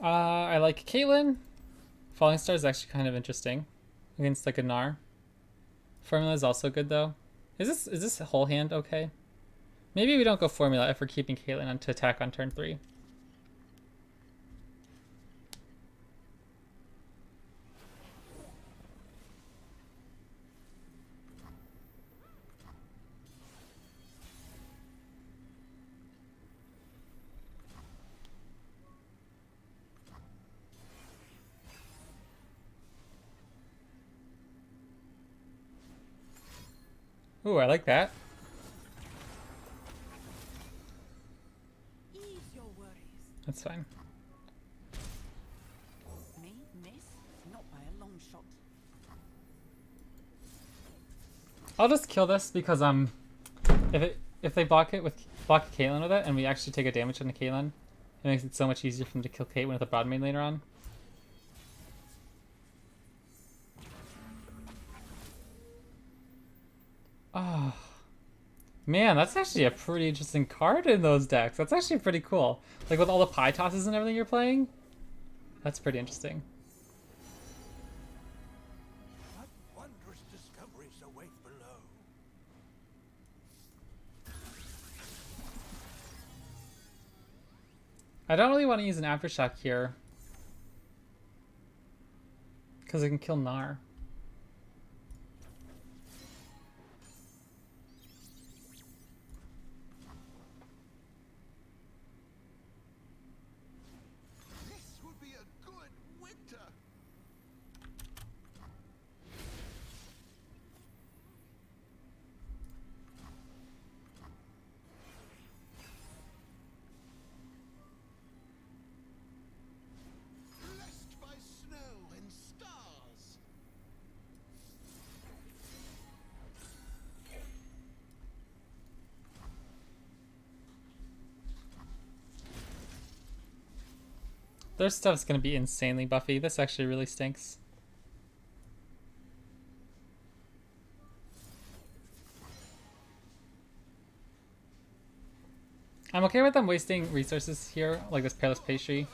I like Caitlyn. Falling Star is actually kind of interesting against like a Gnar. Formula is also good though. Is this whole hand okay? Maybe we don't go Formula if we're keeping Caitlyn on to attack on turn 3. Ooh, I like that. Ease your worries. That's fine. Me, miss? Not by a long shot. I'll just kill this because if they block Caitlyn with it and we actually take a damage on the Caitlyn, it makes it so much easier for them to kill Caitlyn with a Broadmain later on. Oh, man, that's actually a pretty interesting card in those decks. That's actually pretty cool. Like with all the pie tosses and everything you're playing, that's pretty interesting. What wondrous discoveries await below. I don't really want to use an Aftershock here because it can kill Gnar. This would be a good winter. Their stuff's gonna be insanely buffy. This actually really stinks. I'm okay with them wasting resources here, like this pearless pastry,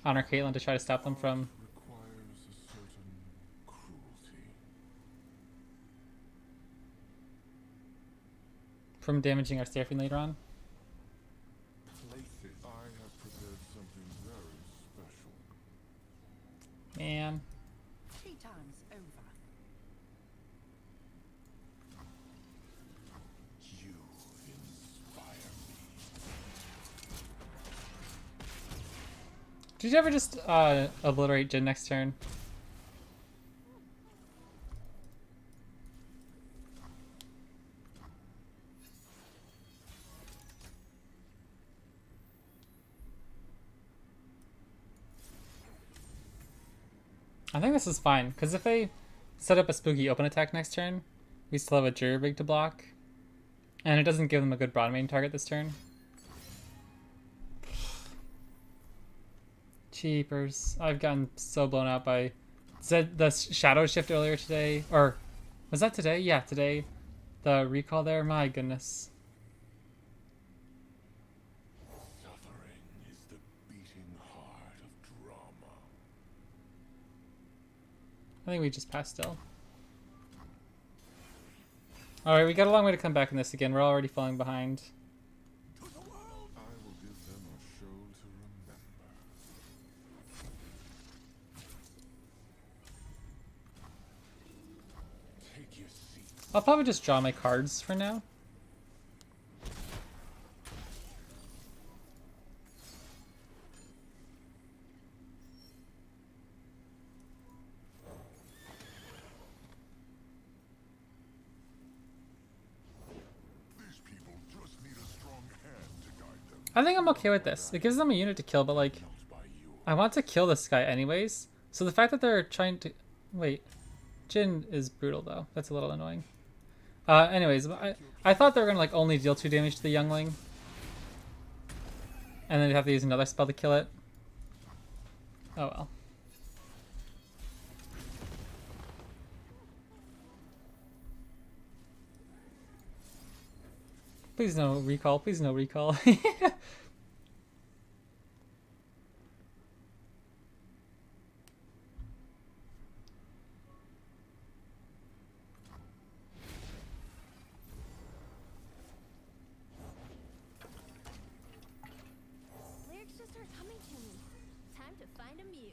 on our Caitlyn to try to stop them from Requires a certain cruelty. damaging our Seraphine later on. Places. I have prepared something very special. Man. Tea time's over. You inspire me. Did you ever just obliterate Jinn next turn? I think this is fine, because if they set up a spooky open attack next turn, we still have a Jurbig to block. And it doesn't give them a good broad main target this turn. Cheapers. I've gotten so blown out by the shadow shift earlier today. Or was that today? Yeah, today. The recall there. My goodness. Suffering is the beating heart of drama. I think we just passed still. Alright, we got a long way to come back in this again. We're already falling behind. To the world! I will give them a show to remember. Take your seat. I'll probably just draw my cards for now. These people just need a strong hand to guide them. I think I'm okay with this. It gives them a unit to kill, but like, By you. I want to kill this guy anyways. So the fact that they're trying to... Wait. Jinn is brutal though. That's a little annoying. Anyways, I thought they were going to like only deal 2 damage to the youngling. And then they'd have to use another spell to kill it. Oh well. Please no recall. Please no recall. Lyrics just start coming to me. Time to find a muse.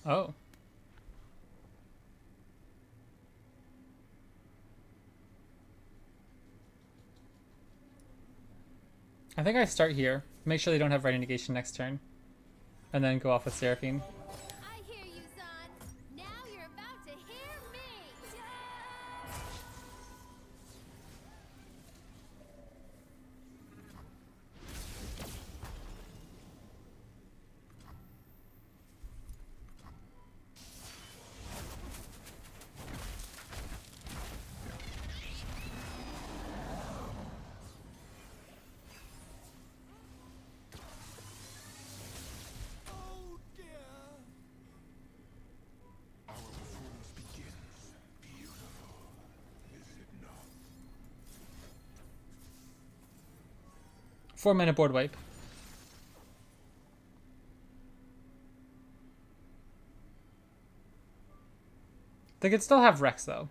Oh. I think I start here. Make sure they don't have ready negation next turn. And then go off with Seraphine. I hear you, son. Now you're about to hear me. Oh dear. Our performance begins. Beautiful, is it not? 4-mana board wipe. They could still have Rex though.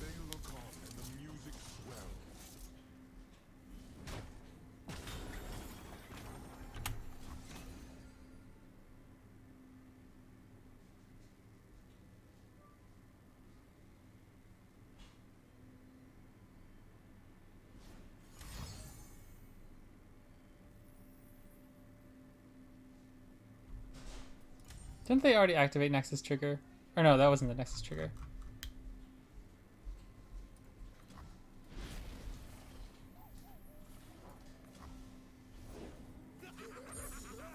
They look on and the music swells. Didn't they already activate Nexus trigger? Or no, that wasn't the Nexus trigger.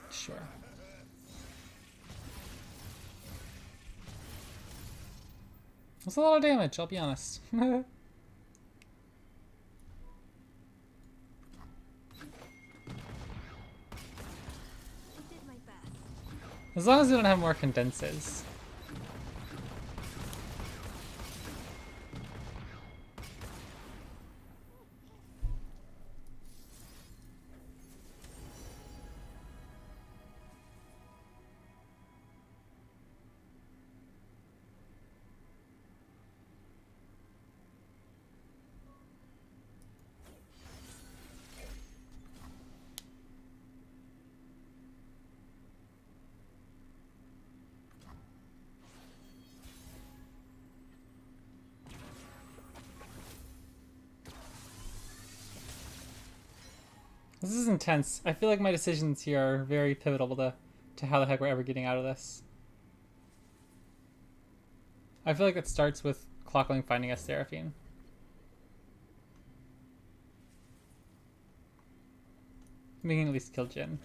Sure. That's a lot of damage, I'll be honest. I did my best. As long as we don't have more condenses. This is intense. I feel like my decisions here are very pivotal to how the heck we're ever getting out of this. I feel like it starts with Clockling finding us Seraphine. We can at least kill Jinn.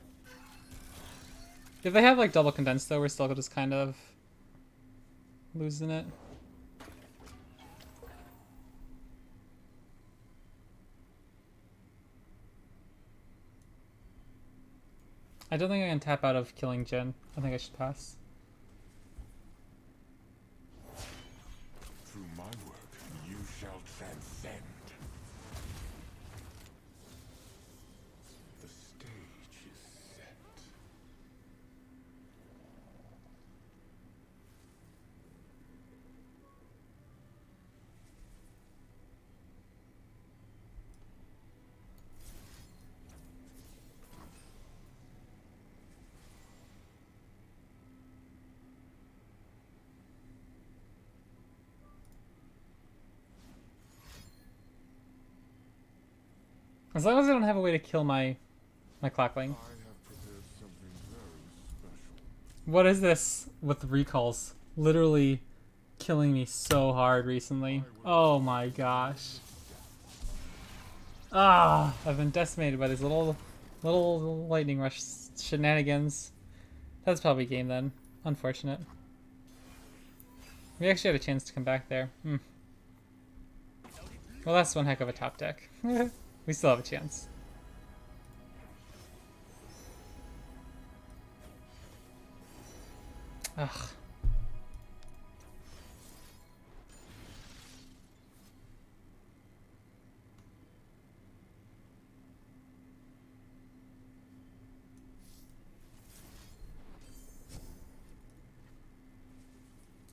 If they have like double condensed though, we're still just kind of losing it. I don't think I can tap out of killing Jinn. I think I should pass. Through my work, you shall transcend. The stage is set. As long as I don't have a way to kill my Clockling. I have prepared something very special. What is this with recalls? Literally killing me so hard recently. Oh my gosh. Ah, I've been decimated by these little lightning rush shenanigans. That's probably game then. Unfortunate. We actually had a chance to come back there. Well, that's one heck of a top deck. We still have a chance. Ugh.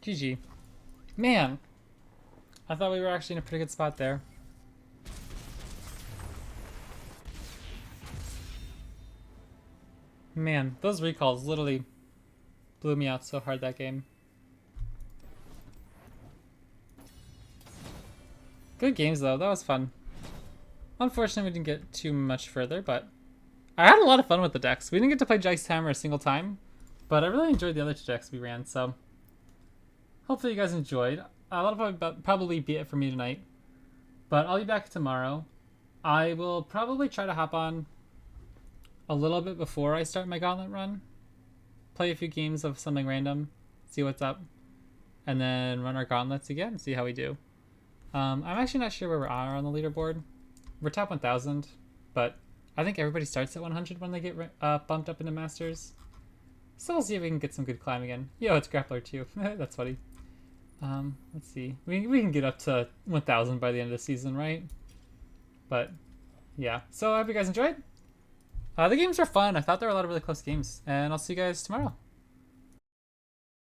GG. Man! I thought we were actually in a pretty good spot there. Man, those recalls literally blew me out so hard that game. Good games though, that was fun. Unfortunately we didn't get too much further, but I had a lot of fun with the decks. We didn't get to play Jake's Hammer a single time, but I really enjoyed the other two decks we ran, so hopefully you guys enjoyed. That'll probably be it for me tonight, but I'll be back tomorrow. I will probably try to hop on a little bit before I start my Gauntlet run, play a few games of something random, see what's up, and then run our Gauntlets again, see how we do. I'm actually not sure where we are on the leaderboard. We're top 1000, but I think everybody starts at 100 when they get bumped up into Masters. So we'll see if we can get some good climb again. Yo, it's Grappler too. That's funny. Let's see. We can get up to 1000 by the end of the season, right? But yeah. So I hope you guys enjoyed. The games are fun. I thought there were a lot of really close games, and I'll see you guys tomorrow.